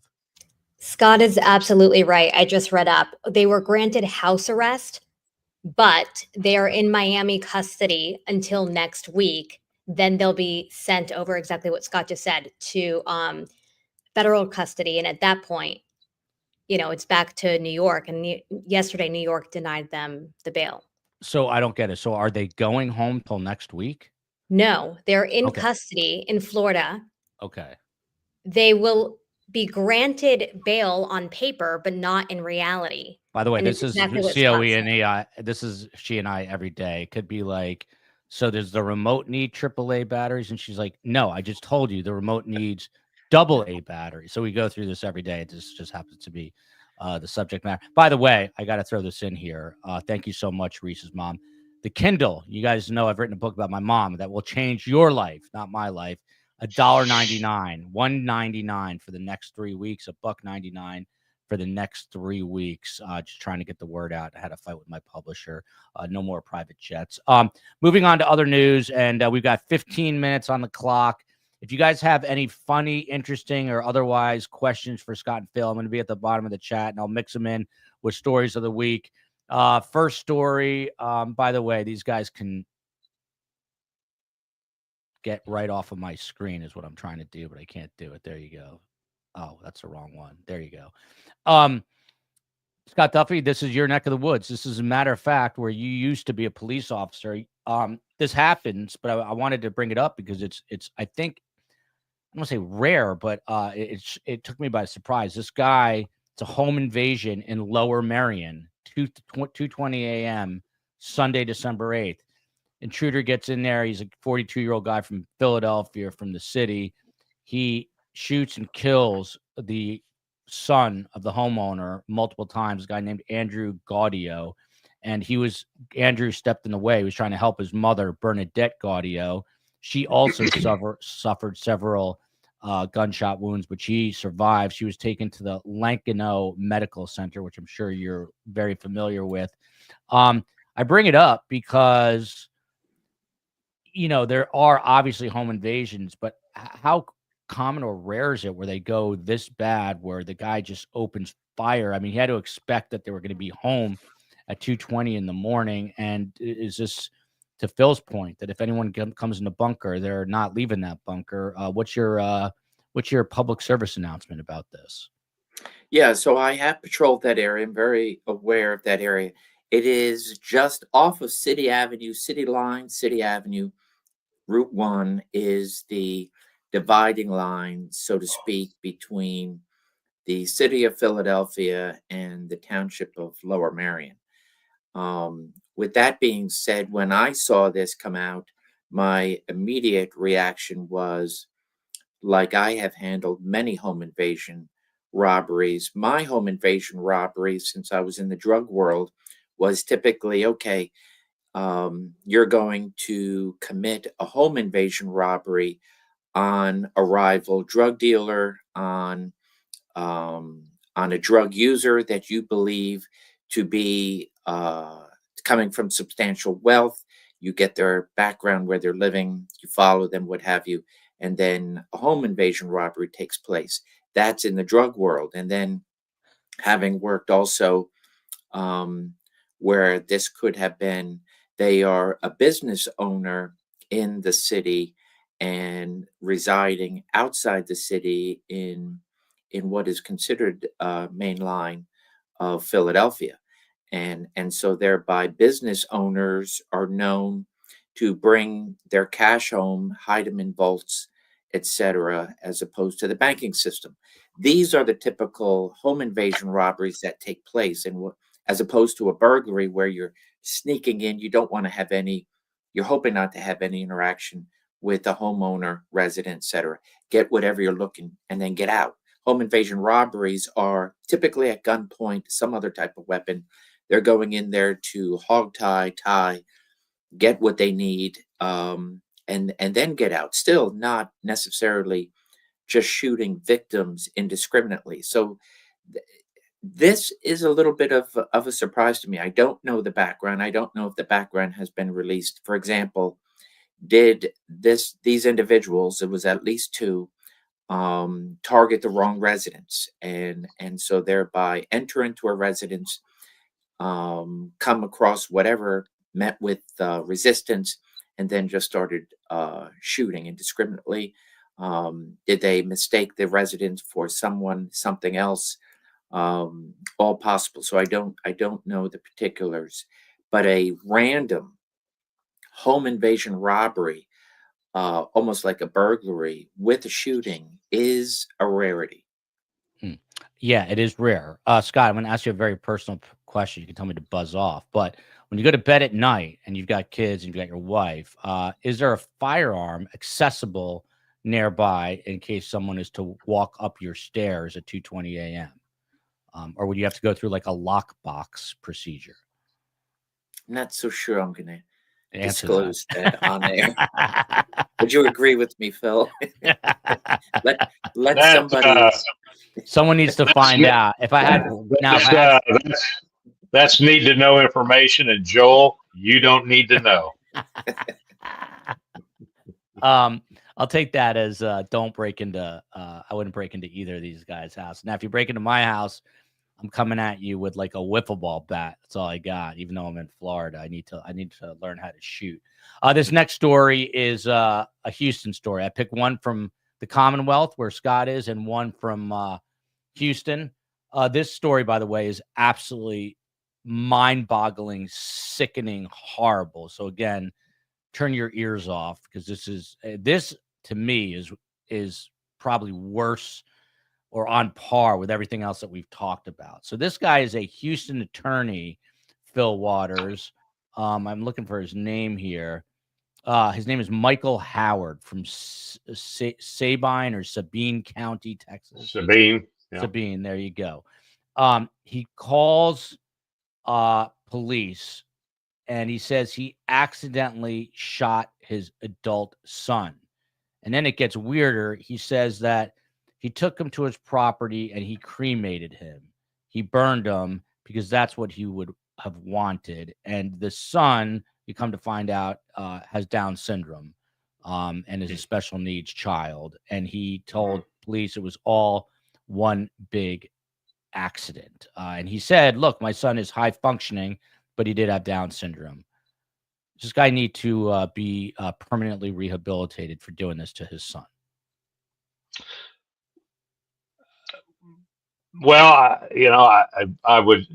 Scott is absolutely right. I just read up. They were granted house arrest, but they are in Miami custody until next week. then they'll be sent over, exactly what Scott just said, to federal custody. And at that point, it's back to New York. And yesterday, New York denied them the bail. So I don't get it. So are they going home till next week? No, they're in Okay. custody in Florida. Okay. They will be granted bail on paper, but not in reality. By the way, And this it's is exactly what COE Scott and said. AI. This is she and I every day. It could be like, so does the remote need AAA batteries? And she's like, no, I just told you the remote needs AA batteries. So we go through this every day. This just happens to be the subject matter. By the way, I got to throw this in here. Thank you so much, Reese's mom. The Kindle, you guys know I've written a book about my mom that will change your life, not my life. $1.99, $1.99 for the next 3 weeks, $1.99 for the next 3 weeks. Just trying to get the word out. I had a fight with my publisher. No more private jets. Moving on to other news, and we've got 15 minutes on the clock. If you guys have any funny, interesting, or otherwise questions for Scott and Phil, I'm going to be at the bottom of the chat, and I'll mix them in with stories of the week. First story, by the way, these guys can get right off of my screen is what I'm trying to do, but I can't do it. There you go. Oh, that's the wrong one. There you go. Scott Duffey, this is your neck of the woods. This is a matter of fact where you used to be a police officer. This happens, but I wanted to bring it up because it's I think I don't want to say rare, but it took me by surprise. This guy, it's a home invasion in Lower Merion, 2:20 a.m. Sunday, December 8th. Intruder gets in there. He's a 42-year-old guy from Philadelphia, from the city. He shoots and kills the son of the homeowner multiple times, a guy named Andrew Gaudio. And Andrew stepped in the way. He was trying to help his mother, Bernadette Gaudio. She also suffered several gunshot wounds, but she survived. She was taken to the Lankino Medical Center, which I'm sure you're very familiar with. I bring it up because there are obviously home invasions, but how common or rare is it where they go this bad, where the guy just opens fire? I mean, he had to expect that they were going to be home at 2:20 in the morning. And is this, to Phil's point, that if anyone comes in the bunker, they're not leaving that bunker? What's your public service announcement about this? Yeah, so I have patrolled that area. I'm very aware of that area. It is just off of City Avenue, City Line, City Avenue. Route 1 is the dividing line, so to speak, between the city of Philadelphia and the township of Lower Merion. With that being said, when I saw this come out, my immediate reaction was, like I have handled many home invasion robberies, my home invasion robbery, since I was in the drug world, was typically, okay, you're going to commit a home invasion robbery on a rival drug dealer, on a drug user that you believe to be coming from substantial wealth. You get their background, where they're living, you follow them, what have you, and then a home invasion robbery takes place. That's in the drug world. And then, having worked also where this could have been, they are a business owner in the city and residing outside the city in what is considered main line of Philadelphia. And so thereby business owners are known to bring their cash home, hide them in vaults, etc., as opposed to the banking system. These are the typical home invasion robberies that take place, and as opposed to a burglary where you're sneaking in, you don't want to have any, you're hoping not to have any interaction with the homeowner, resident, etc. Get whatever you're looking and then get out. Home invasion robberies are typically at gunpoint, some other type of weapon. They're going in there to hog tie, get what they need, and then get out. Still not necessarily just shooting victims indiscriminately. So this is a little bit of a surprise to me. I don't know the background. I don't know if the background has been released. For example, did these individuals, it was at least two, target the wrong residence, and so thereby enter into a residence, come across whatever, met with resistance, and then just started shooting indiscriminately? Did they mistake the resident for something else? All possible. So I don't know the particulars, but a random home invasion robbery, almost like a burglary with a shooting, is a rarity. Yeah, it is rare. Scott, I'm going to ask you a very personal question. You can tell me to buzz off, but when you go to bed at night and you've got kids and you've got your wife, is there a firearm accessible nearby in case someone is to walk up your stairs at 2:20 a.m.? Or would you have to go through like a lockbox procedure? I'm not so sure I'm going to Answer disclose that on air. that. Would you agree with me, Phil? let That, somebody. Someone needs to find out. If I had now, if I had, that's need to know information, and Joel, you don't need to know. I'll take that as don't break into. I wouldn't break into either of these guys' house. Now, if you break into my house, I'm coming at you with like a wiffle ball bat. That's all I got. Even though I'm in Florida, I need to learn how to shoot. This next story is a Houston story. I picked one from the Commonwealth where Scott is, and one from Houston. This story, by the way, is absolutely mind-boggling, sickening, horrible. So again, turn your ears off, because this to me is probably worse or on par with everything else that we've talked about. So this guy is a Houston attorney, Phil Waters. I'm looking for his name here. His name is Michael Howard from Sabine or Sabine County, Texas. Sabine. Yeah. Sabine, there you go. He calls police, and he says he accidentally shot his adult son. And then it gets weirder. He says that he took him to his property and he cremated him. He burned him because that's what he would have wanted. And the son, you come to find out, has Down syndrome, and is a special needs child. And he told police it was all one big accident. And he said, look, my son is high functioning, but he did have Down syndrome. This guy need to be permanently rehabilitated for doing this to his son. Well, I would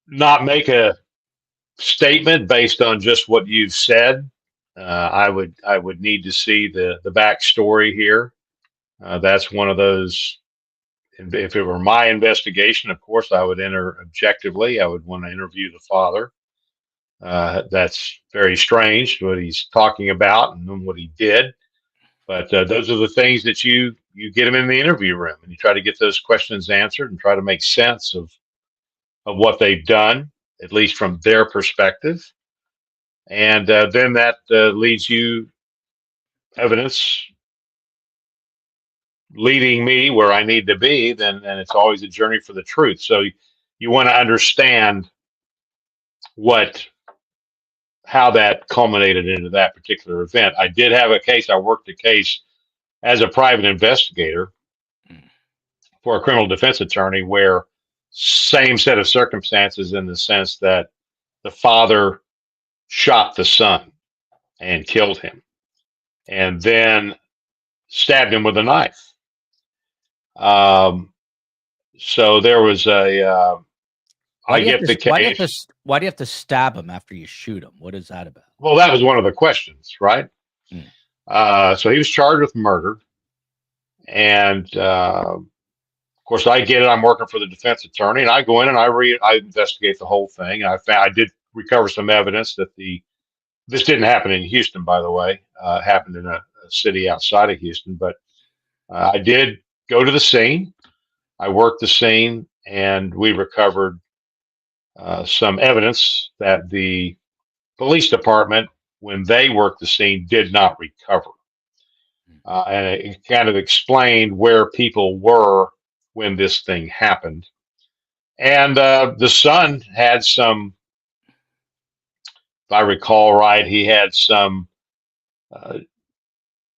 not make a statement based on just what you've said. I would need to see the backstory here. That's one of those. If it were my investigation, of course, I would enter objectively. I would want to interview the father. That's very strange what he's talking about and what he did. But those are the things that you get him in the interview room, and you try to get those questions answered and try to make sense of what they've done, at least from their perspective. And then that leads you evidence leading me where I need to be. Then, and it's always a journey for the truth. So you want to understand how that culminated into that particular event. I did have a case. I worked a case as a private investigator for a criminal defense attorney where same set of circumstances, in the sense that the father shot the son and killed him and then stabbed him with a knife. So there was a, I get the case. Why do you have to stab him after you shoot him? What is that about? Well, that was one of the questions, right? So he was charged with murder. And of course, I get it. I'm working for the defense attorney, and I go in and I investigate the whole thing. And I did recover some evidence that this didn't happen in Houston, by the way. It happened in a city outside of Houston. But I did go to the scene. I worked the scene, and we recovered some evidence that the police department, when they worked the scene, did not recover. And it kind of explained where people were when this thing happened. And the son had some, if I recall right, he had some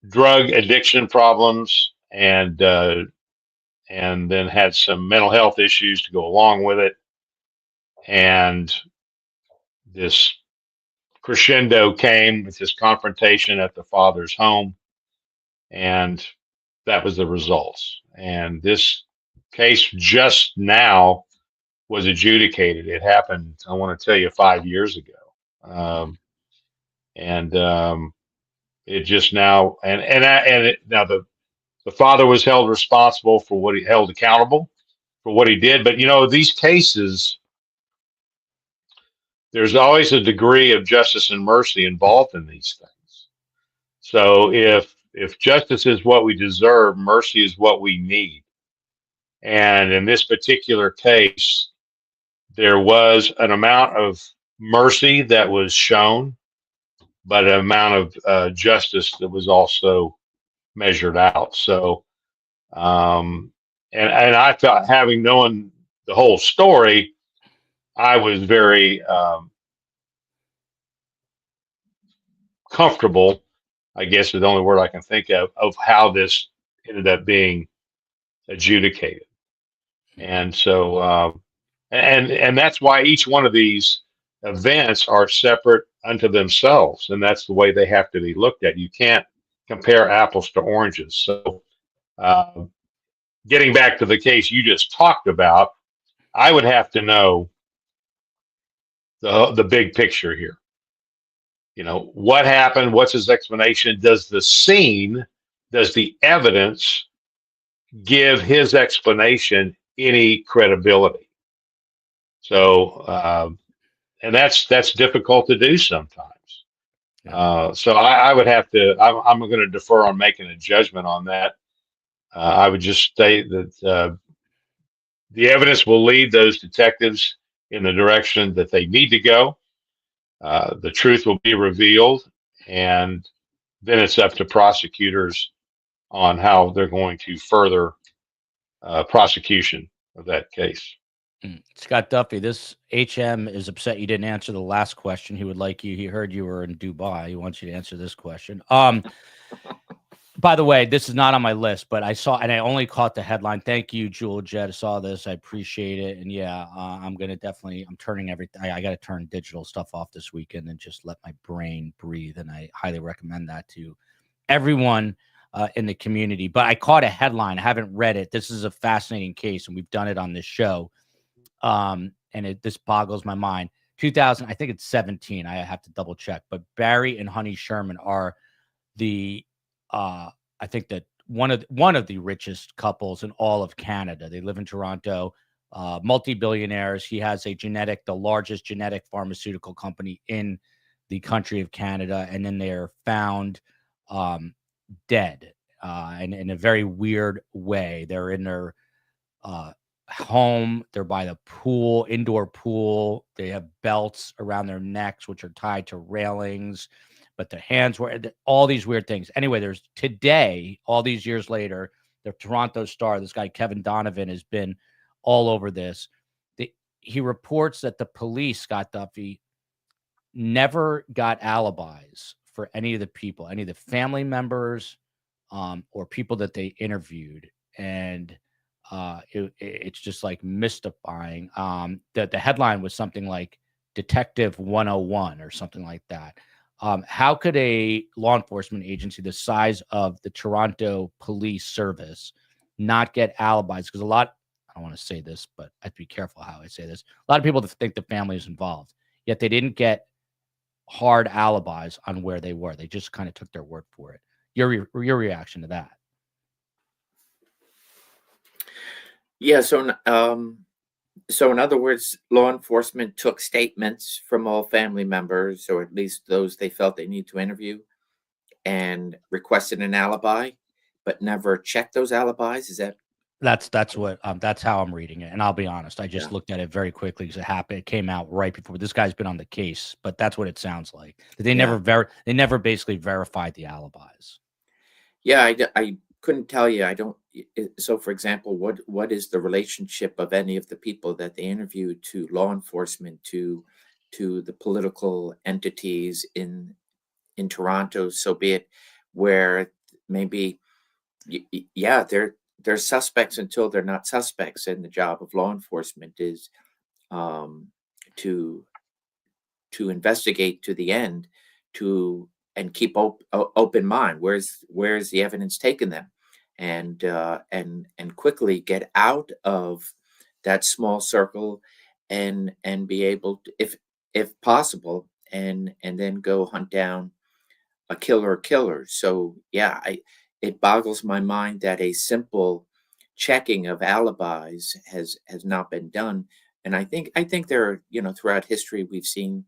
drug addiction problems, and then had some mental health issues to go along with it. And this crescendo came with this confrontation at the father's home, and that was the results. And this case just now was adjudicated. It happened, I want to tell you, 5 years ago. And it just now, now the father was held responsible for what he held accountable for what he did. But these cases, there's always a degree of justice and mercy involved in these things. So if justice is what we deserve, mercy is what we need. And in this particular case, there was an amount of mercy that was shown, but an amount of justice that was also measured out. So, and I thought, having known the whole story, I was very comfortable, I guess is the only word I can think of how this ended up being adjudicated. And so, and that's why each one of these events are separate unto themselves, and that's the way they have to be looked at. You can't compare apples to oranges. So, getting back to the case you just talked about, I would have to know the big picture here. What happened? What's his explanation? Does the evidence give his explanation any credibility? So, and that's difficult to do sometimes. So I would have to. I'm going to defer on making a judgment on that. I would just state that the evidence will lead those detectives in the direction that they need to go. The truth will be revealed, and then it's up to prosecutors on how they're going to further prosecution of that case. Scott Duffey, this HM is upset you didn't answer the last question. He would like you. He heard you were in Dubai. He wants you to answer this question. By the way, this is not on my list, but I saw, and I only caught the headline. Thank you, Jewel Jed. I saw this. I appreciate it. And yeah, I'm turning everything. I got to turn digital stuff off this weekend and just let my brain breathe. And I highly recommend that to everyone in the community. But I caught a headline. I haven't read it. This is a fascinating case, and we've done it on this show. And this boggles my mind. 2000, I think it's 17. I have to double check. But Barry and Honey Sherman are the I think that one of the richest couples in all of Canada. They live in Toronto, multi-billionaires. He has the largest genetic pharmaceutical company in the country of Canada. And then they're found dead and in a very weird way. They're in their home. They're by the pool, indoor pool. They have belts around their necks, which are tied to railings, but their hands were all these weird things. Anyway, there's today, all these years later, the Toronto Star, this guy, Kevin Donovan, has been all over this. He reports that the police, Scott Duffey, never got alibis for any of the people, any of the family members or people that they interviewed. And it's just like mystifying. The headline was something like Detective 101 or something like that. How could a law enforcement agency the size of the Toronto Police Service not get alibis? Because I don't want to say this, but I have to be careful how I say this. A lot of people think the family is involved, yet they didn't get hard alibis on where they were. They just kind of took their word for it. Your reaction to that? Yeah. So in other words, law enforcement took statements from all family members, or at least those they felt they need to interview, and requested an alibi, but never checked those alibis. Is that? That's how I'm reading it. And I'll be honest, I just looked at it very quickly because it came out right before. This guy's been on the case, but that's what it sounds like. They never basically verified the alibis. Yeah, I couldn't tell you. I don't. So, for example, what is the relationship of any of the people that they interviewed to law enforcement, to the political entities in Toronto, so be it, where maybe, yeah, they're suspects until they're not suspects, and the job of law enforcement is to to investigate to the end, and keep open mind. Where's the evidence taken them, and quickly get out of that small circle, and be able to, if possible, and then go hunt down a killer or killers. So yeah, it boggles my mind that a simple checking of alibis has not been done. And I think there are, throughout history we've seen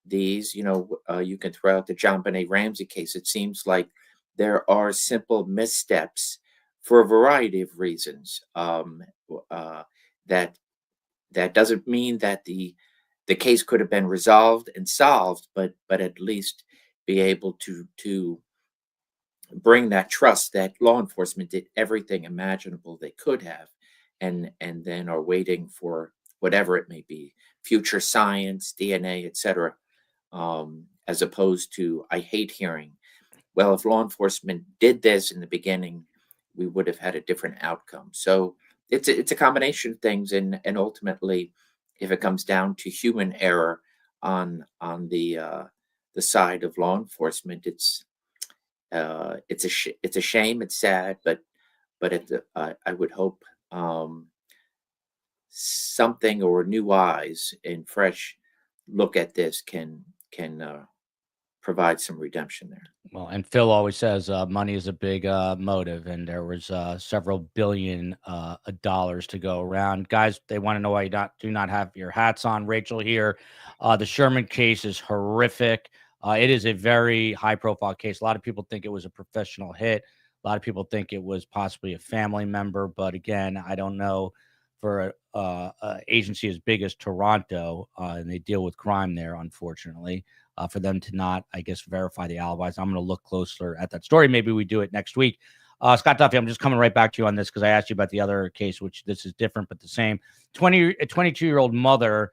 these. You can throw out the John Benet Ramsey case. It seems like there are simple missteps for a variety of reasons. That that doesn't mean that the case could have been resolved and solved, but at least be able to bring that trust that law enforcement did everything imaginable they could have, and then are waiting for whatever it may be, future science, DNA, etc. As opposed to, I hate hearing, well, if law enforcement did this in the beginning, we would have had a different outcome. So it's a combination of things, and ultimately, if it comes down to human error on the side of law enforcement, it's a shame, it's sad, but I would hope something, or new eyes and fresh look at this can provide some redemption there. Well, and Phil always says money is a big motive, and there was several billion dollars to go around. Guys, they want to know why you do not have your hats on. Rachel here. The Sherman case is horrific. It is a very high-profile case. A lot of people think it was a professional hit. A lot of people think it was possibly a family member. But again, I don't know, for a agency as big as Toronto, and they deal with crime there, unfortunately. For them to not, I guess, verify the alibis. I'm going to look closer at that story. Maybe we do it next week. Scott Duffey, I'm just coming right back to you on this because I asked you about the other case, which this is different but the same. A 22-year-old mother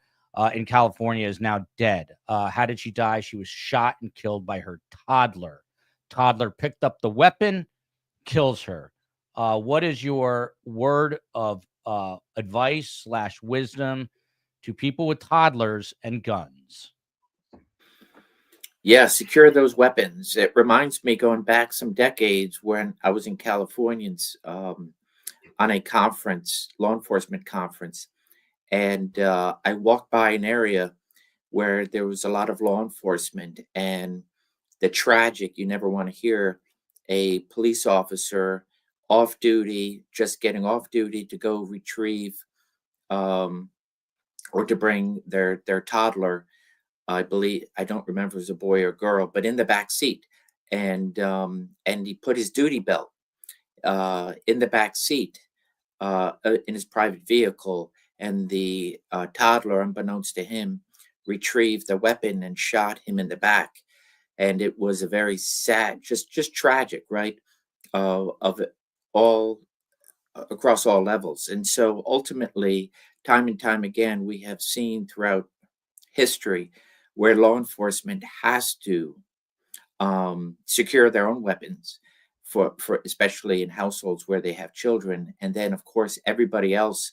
in California is now dead. How did she die? She was shot and killed by her toddler. Toddler picked up the weapon, kills her. What is your word of advice / wisdom to people with toddlers and guns? Yeah, secure those weapons. It reminds me, going back some decades, when I was in California, on a conference, law enforcement conference, and I walked by an area where there was a lot of law enforcement, and the tragic, you never want to hear, a police officer off duty, just getting off duty to go retrieve, um, or to bring their toddler. I believe, I don't remember if it was a boy or girl, but in the back seat, and he put his duty belt in the back seat, in his private vehicle, and the toddler, unbeknownst to him, retrieved the weapon and shot him in the back. And it was a very sad, just tragic, right? Of it all, across all levels. And so ultimately, time and time again, we have seen throughout history where law enforcement has to secure their own weapons, for especially in households where they have children, and then of course everybody else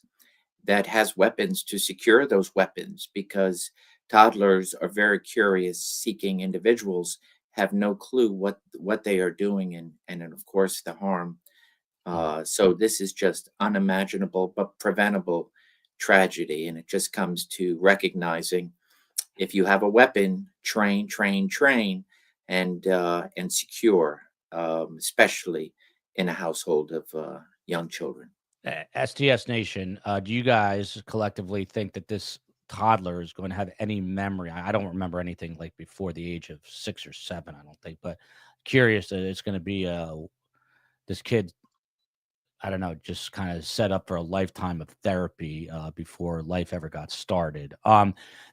that has weapons to secure those weapons, because toddlers are very curious, seeking individuals, have no clue what they are doing, and then of course the harm. So this is just unimaginable but preventable tragedy, and it just comes to recognizing, if you have a weapon, train, and secure, especially in a household of young children. STS Nation, do you guys collectively think that this toddler is going to have any memory? I don't remember anything like before the age of 6 or 7, I don't think, but curious that it's going to be this kid, I don't know, just kind of set up for a lifetime of therapy before life ever got started.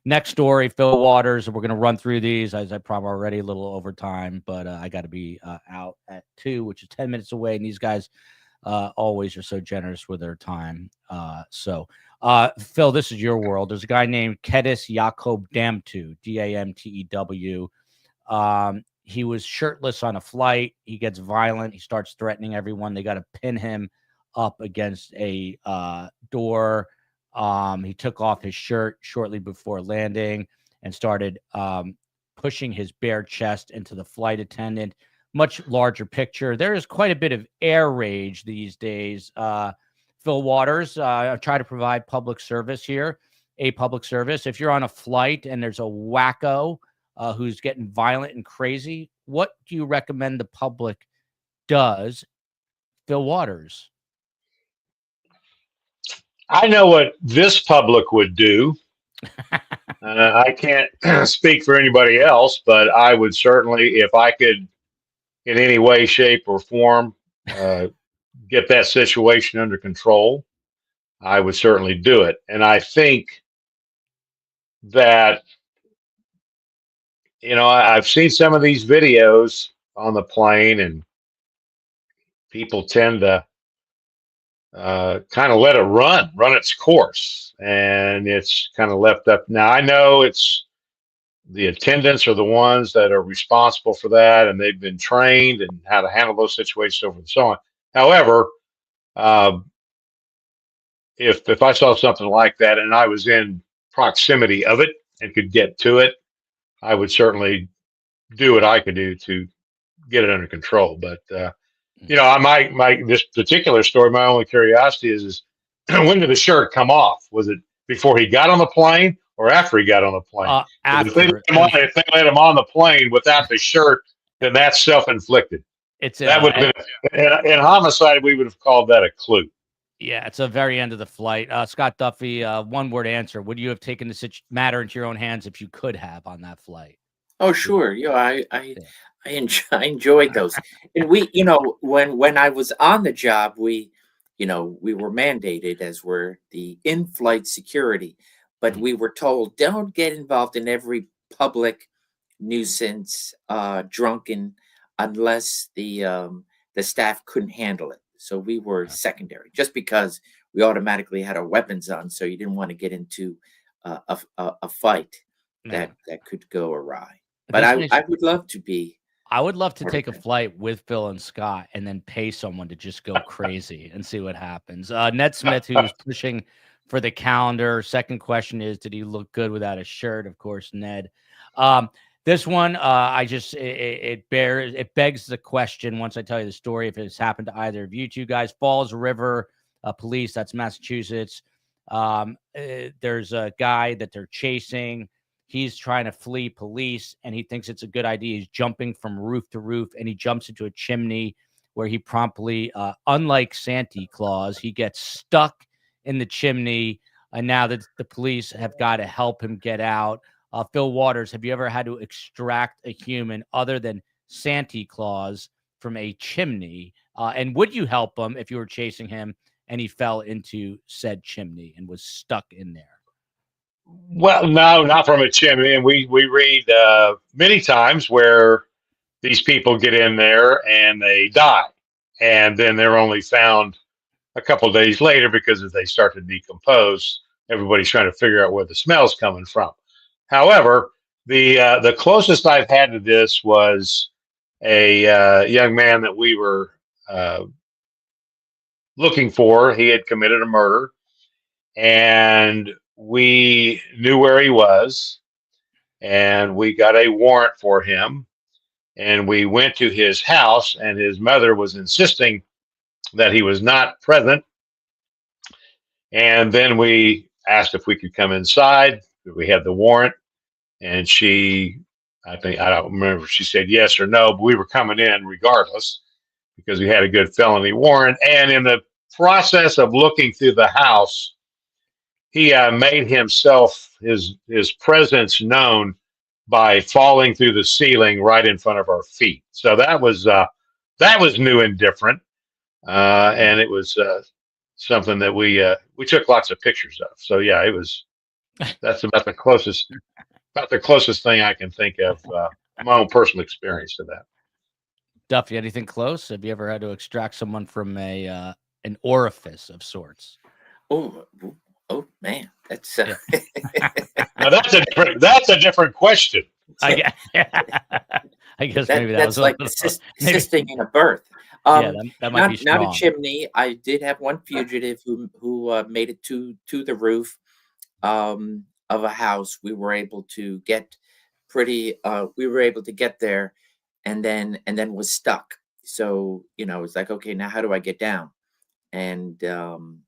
Next story, Phil Waters. We're going to run through these, as I probably already a little over time, but I got to be out at 2, which is 10 minutes away. And these guys always are so generous with their time. Phil, this is your world. There's a guy named Kedis Jakob Damtew, Damtew. He was shirtless on a flight. He gets violent. He starts threatening everyone. They got to pin him up against a door. He took off his shirt shortly before landing, and started pushing his bare chest into the flight attendant. Much larger picture. There is quite a bit of air rage these days. Phil Waters, I try to provide public service here, a public service. If you're on a flight and there's a wacko who's getting violent and crazy, what do you recommend the public does? Phil Waters. I know what this public would do. I can't speak for anybody else, but I would certainly, if I could in any way, shape, or form get that situation under control, I would certainly do it. And I think that, I've seen some of these videos on the plane, and people tend to kind of let it run its course, and it's kind of left up. Now, I know it's the attendants are the ones that are responsible for that, and they've been trained and how to handle those situations, so forth and so on. However, if I saw something like that and I was in proximity of it and could get to it, I would certainly do what I could do to get it under control. But I this particular story, my only curiosity is when did the shirt come off? Was it before he got on the plane or after he got on the plane? After. If they let him on the plane without the shirt, then that's self-inflicted. That would have been in homicide. We would have called that a clue. Yeah, it's the very end of the flight. Scott Duffey, one-word answer. Would you have taken the matter into your own hands if you could have on that flight? Oh, sure. I enjoyed those. And we, when I was on the job, we were mandated, as were the in-flight security, but we were told, don't get involved in every public nuisance, drunken, unless the staff couldn't handle it. So we were secondary, just because we automatically had our weapons on. So you didn't want to get into a fight that could go awry. But I would love to be. I would love to take a flight with Phil and Scott and then pay someone to just go crazy and see what happens. Ned Smith, who's pushing for the calendar. Second question is, did he look good without a shirt? Of course, Ned. This one, it begs the question once I tell you the story, if it's happened to either of you two guys. Falls River Police, that's Massachusetts. There's a guy that they're chasing. He's trying to flee police, and he thinks it's a good idea. He's jumping from roof to roof, and he jumps into a chimney where he promptly, unlike Santa Claus, he gets stuck in the chimney. And now that the police have got to help him get out. Phil Waters, have you ever had to extract a human other than Santa Claus from a chimney? And would you help him if you were chasing him and he fell into said chimney and was stuck in there? Well, no, not from a chimney. And we read many times where these people get in there and they die. And then they're only found a couple of days later because as they start to decompose, everybody's trying to figure out where the smell's coming from. However, the closest I've had to this was a young man that we were looking for. He had committed a murder, and we knew where he was, and we got a warrant for him, and we went to his house, and his mother was insisting that he was not present. And then we asked if we could come inside. We had the warrant, and I don't remember if she said yes or no, but we were coming in regardless because we had a good felony warrant. And in the process of looking through the house, he made himself, his presence known by falling through the ceiling right in front of our feet. So that was new and different, and it was something that we took lots of pictures of. So yeah, that's about the closest thing I can think of, my own personal experience to that. Duffy, anything close? Have you ever had to extract someone from an orifice of sorts? Oh man, that's now that's a different question. I guess maybe that's like assisting in a birth. That might be strong. Not a chimney. I did have one fugitive who made it to the roof. of a house. We were able to get we were able to get there, and then was stuck. So, it's like, okay, now how do I get down? And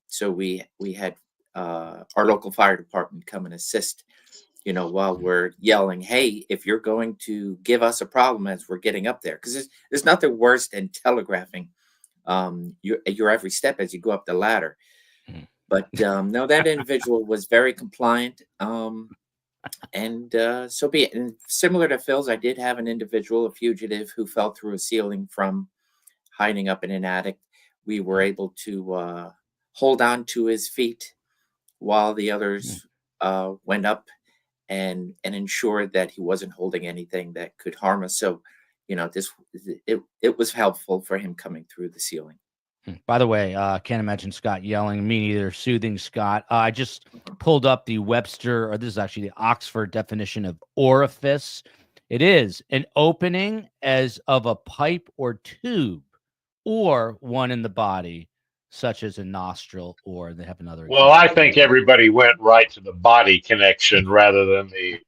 so we had our local fire department come and assist, while we're yelling, hey, if you're going to give us a problem as we're getting up there, because there's nothing worse than telegraphing your every step as you go up the ladder. But no, that individual was very compliant. And so be it. And similar to Phil's, I did have an individual, a fugitive, who fell through a ceiling from hiding up in an attic. We were able to hold on to his feet while the others went up and ensured that he wasn't holding anything that could harm us. So, it was helpful for him coming through the ceiling. By the way, can't imagine Scott yelling. Me neither. Soothing Scott. I just pulled up the Webster, or this is actually the Oxford definition of orifice. It is an opening as of a pipe or tube, or one in the body, such as a nostril, or they have another. Well, I think everybody went right to the body connection rather than the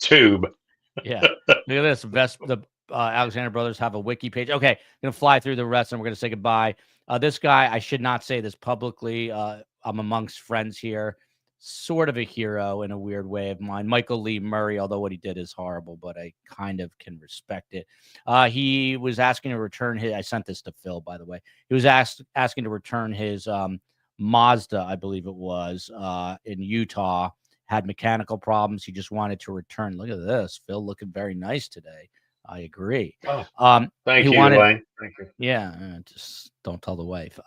tube. Yeah. Look at this. The Alexander Brothers have a wiki page. Okay. Going to fly through the rest and we're going to say goodbye. This guy, I should not say this publicly. I'm amongst friends here. Sort of a hero in a weird way of mine. Michael Lee Murray, although what he did is horrible, but I kind of can respect it. He was asking to return his, I sent this to Phil, by the way. He was asking to return his Mazda, I believe it was, in Utah. Had mechanical problems. He just wanted to return. Look at this. Phil looking very nice today. I agree. Oh, thank you, Elaine. Thank you. Yeah, just don't tell the wife.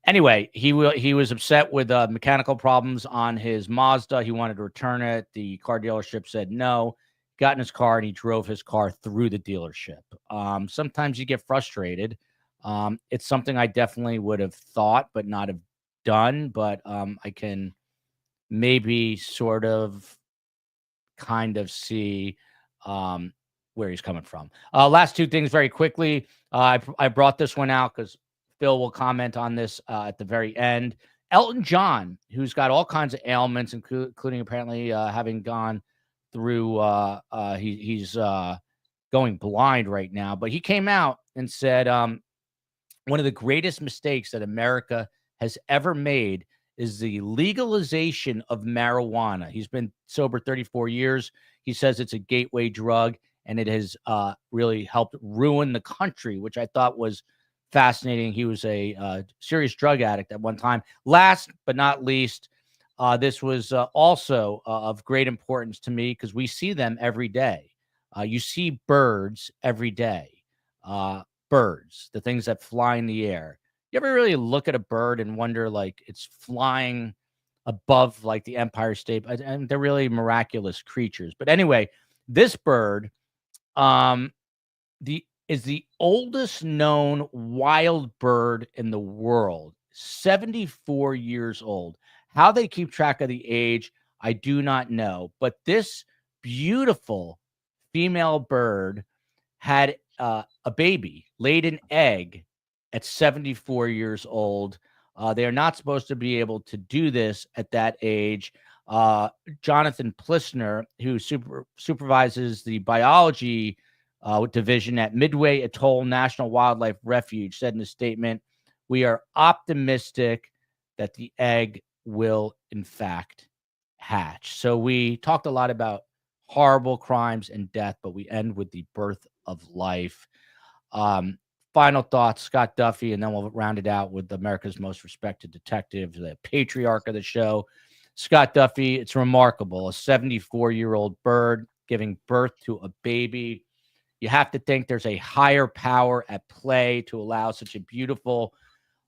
Anyway, he was upset with mechanical problems on his Mazda. He wanted to return it. The car dealership said no. Got in his car and he drove his car through the dealership. Sometimes you get frustrated. It's something I definitely would have thought but not have done. But I can maybe sort of kind of see where he's coming from. Last two things very quickly. I brought this one out because Phil will comment on this at the very end. Elton John, who's got all kinds of ailments, including apparently having gone through, he's going blind right now, but he came out and said one of the greatest mistakes that America has ever made is the legalization of marijuana. He's been sober 34 years. He says it's a gateway drug, and it has really helped ruin the country, which I thought was fascinating. He was a serious drug addict at one time. Last but not least, this was also of great importance to me because we see them every day. You see birds every day. Birds, the things that fly in the air. You ever really look at a bird and wonder, like, it's flying above, like, the Empire State? And they're really miraculous creatures. But anyway, this bird is the oldest known wild bird in the world, 74 years old. How they keep track of the age, I do not know. But this beautiful female bird had a baby, laid an egg at 74 years old. They are not supposed to be able to do this at that age. Jonathan Plissner, who supervises the biology division at Midway Atoll National Wildlife Refuge, said in a statement, "We are optimistic that the egg will, in fact, hatch." So we talked a lot about horrible crimes and death, but we end with the birth of life. Final thoughts, Scott Duffey, and then we'll round it out with America's most respected detective, the patriarch of the show, Scott Duffey. It's remarkable. A 74-year-old bird giving birth to a baby. You have to think there's a higher power at play to allow such a beautiful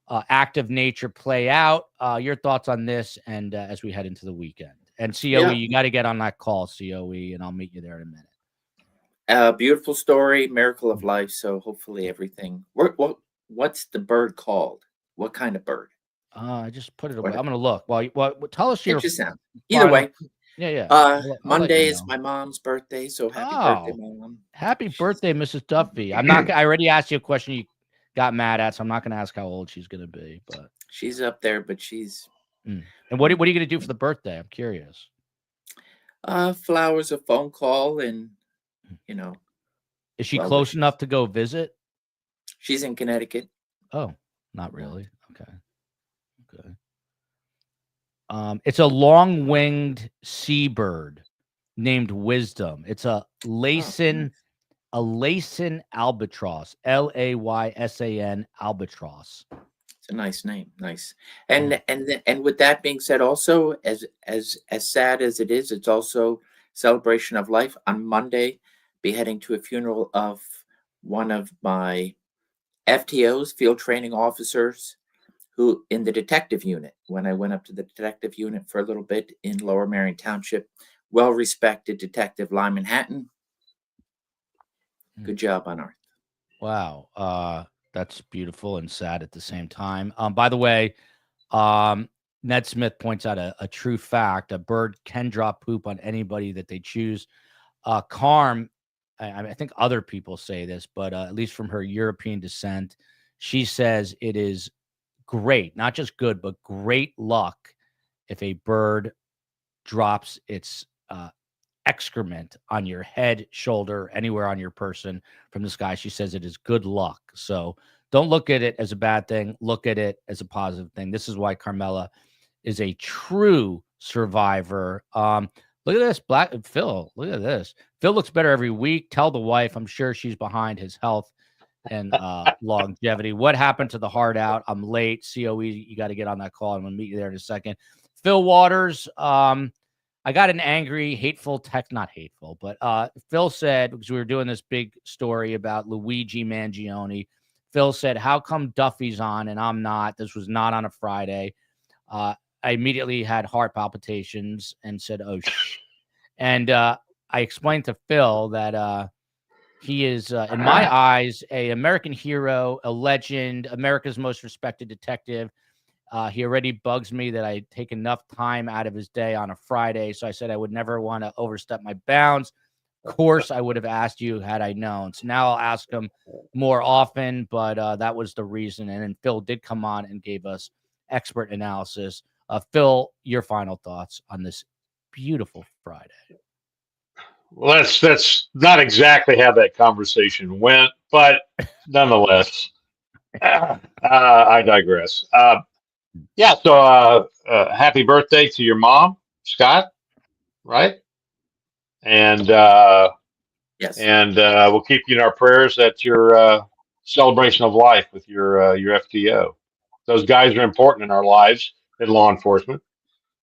act of nature play out. Your thoughts on this and as we head into the weekend. And COE, you got to get on that call, COE, and I'll meet you there in a minute. Beautiful story, miracle of life. So hopefully everything. What's the bird called? What kind of bird? I just put it away. I'm going to look. Well, tell us your sound. Either way. Yeah. I'll Monday is my mom's birthday, so happy birthday, Mom. Happy birthday, Mrs. Duffey. I already asked you a question you got mad at, so I'm not going to ask how old she's going to be. But she's up there, but she's. And what are you going to do for the birthday? I'm curious. Flowers, a phone call, and you know, Is she well close wishes. enough to go visit? She's in Connecticut. Oh, not really. Okay. Okay. It's a long-winged seabird named Wisdom. It's a Oh, nice. Laysan albatross, Laysan albatross. It's a nice name. Nice. Mm. And with that being said, also as sad as it is, it's also celebration of life. On Monday, be heading to a funeral of one of my FTOs, field training officers, who in the detective unit. When I went up to the detective unit for a little bit in Lower Merion Township, well-respected detective Lyman Hatton. Good job on Earth. Wow. That's beautiful and sad at the same time. By the way, Ned Smith points out a true fact. A bird can drop poop on anybody that they choose. Carm, I think other people say this, but at least from her European descent, she says it is great, not just good, but great luck if a bird drops its excrement on your head, shoulder, anywhere on your person from the sky. She says it is good luck. So don't look at it as a bad thing. Look at it as a positive thing. This is why Carmela is a true survivor. Look at this, Black Phil. Look at this. Phil looks better every week. Tell the wife, I'm sure she's behind his health and longevity. What happened to the heart out? I'm late. COE, you got to get on that call. I'm gonna meet you there in a second. Phil Waters, I got an angry, hateful text, not hateful, but Phil said, because we were doing this big story about Luigi Mangione, Phil said, how come Duffey's on and I'm not? This was not on a Friday. I immediately had heart palpitations and said, oh, and I explained to Phil that he is, in my eyes, a American hero, a legend, America's most respected detective. He already bugs me that I take enough time out of his day on a Friday. So I said I would never want to overstep my bounds. Of course, I would have asked you had I known. So now I'll ask him more often, but that was the reason. And then Phil did come on and gave us expert analysis. Phil, your final thoughts on this beautiful Friday. Well, that's not exactly how that conversation went, but nonetheless, I digress. Yeah, so happy birthday to your mom, Scott, right? And Yes. we'll keep you in our prayers at your celebration of life with your FTO. Those guys are important in our lives in law enforcement.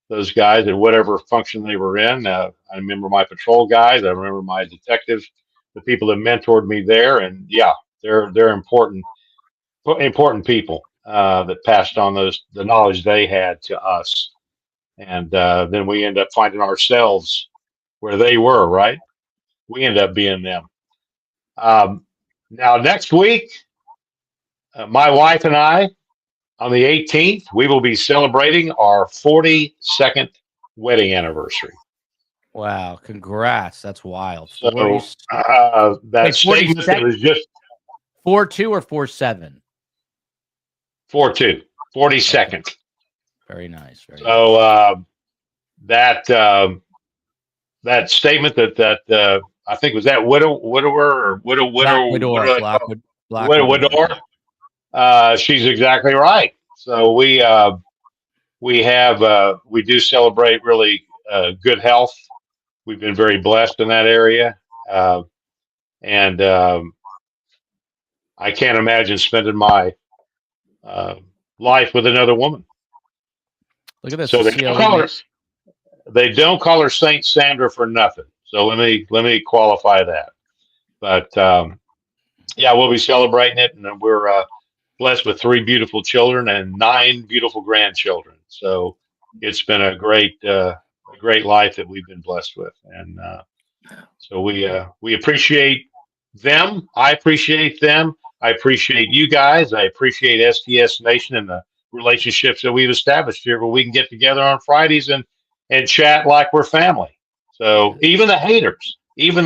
Those guys at whatever function they were in. I remember my patrol guys. I remember my detectives, the people that mentored me there, and yeah, they're important people that passed on the knowledge they had to us, and then we end up finding ourselves where they were. Right, we end up being them. Now next week, my wife and I, on the 18th, we will be celebrating our 42nd wedding anniversary. Wow, congrats. That's wild. So 40, that wait, statement that was just 4-2 or 4-7? 4-2, 42nd. Okay. Very nice. Very nice. So that statement that I think was that widower. She's exactly right. So we do celebrate really good health. We've been very blessed in that area, and I can't imagine spending my life with another woman. Look at this. So they don't call her Saint Sandra for nothing. So let me qualify that. But yeah, we'll be celebrating it, and we're blessed with 3 beautiful children and 9 beautiful grandchildren. So it's been a great life that we've been blessed with, and so we appreciate them. I appreciate them. I appreciate you guys. I appreciate STS Nation and the relationships that we've established here, where we can get together on Fridays and chat like we're family. So even the haters, who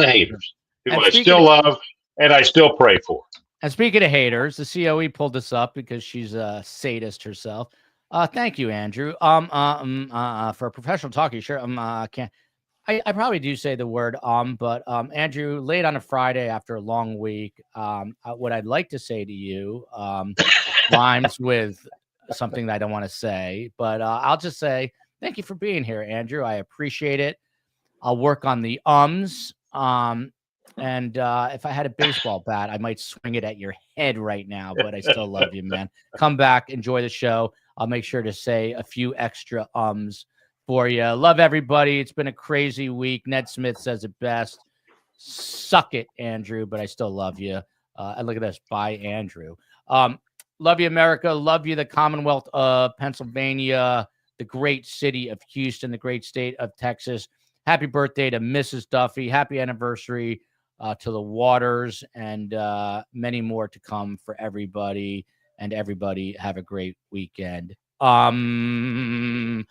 I still love and I still pray for. And speaking of haters, the COE pulled this up because she's a sadist herself. Thank you, Andrew. For a professional talkie, sure. Can't. I probably do say the word but Andrew, late on a Friday after a long week, what I'd like to say to you rhymes with something that I don't want to say, but I'll just say thank you for being here, Andrew. I appreciate it. I'll work on the and if I had a baseball bat, I might swing it at your head right now, but I still love you, man. Come back, enjoy the show. I'll make sure to say a few extra for you. Love everybody. It's been a crazy week. Ned Smith says it best. Suck it, Andrew, but I still love you. And look at this. Bye, Andrew. Love you, America. Love you, the Commonwealth of Pennsylvania, the great city of Houston, the great state of Texas. Happy birthday to Mrs. Duffey. Happy anniversary to the Waters, and many more to come for everybody. And everybody have a great weekend. Bye.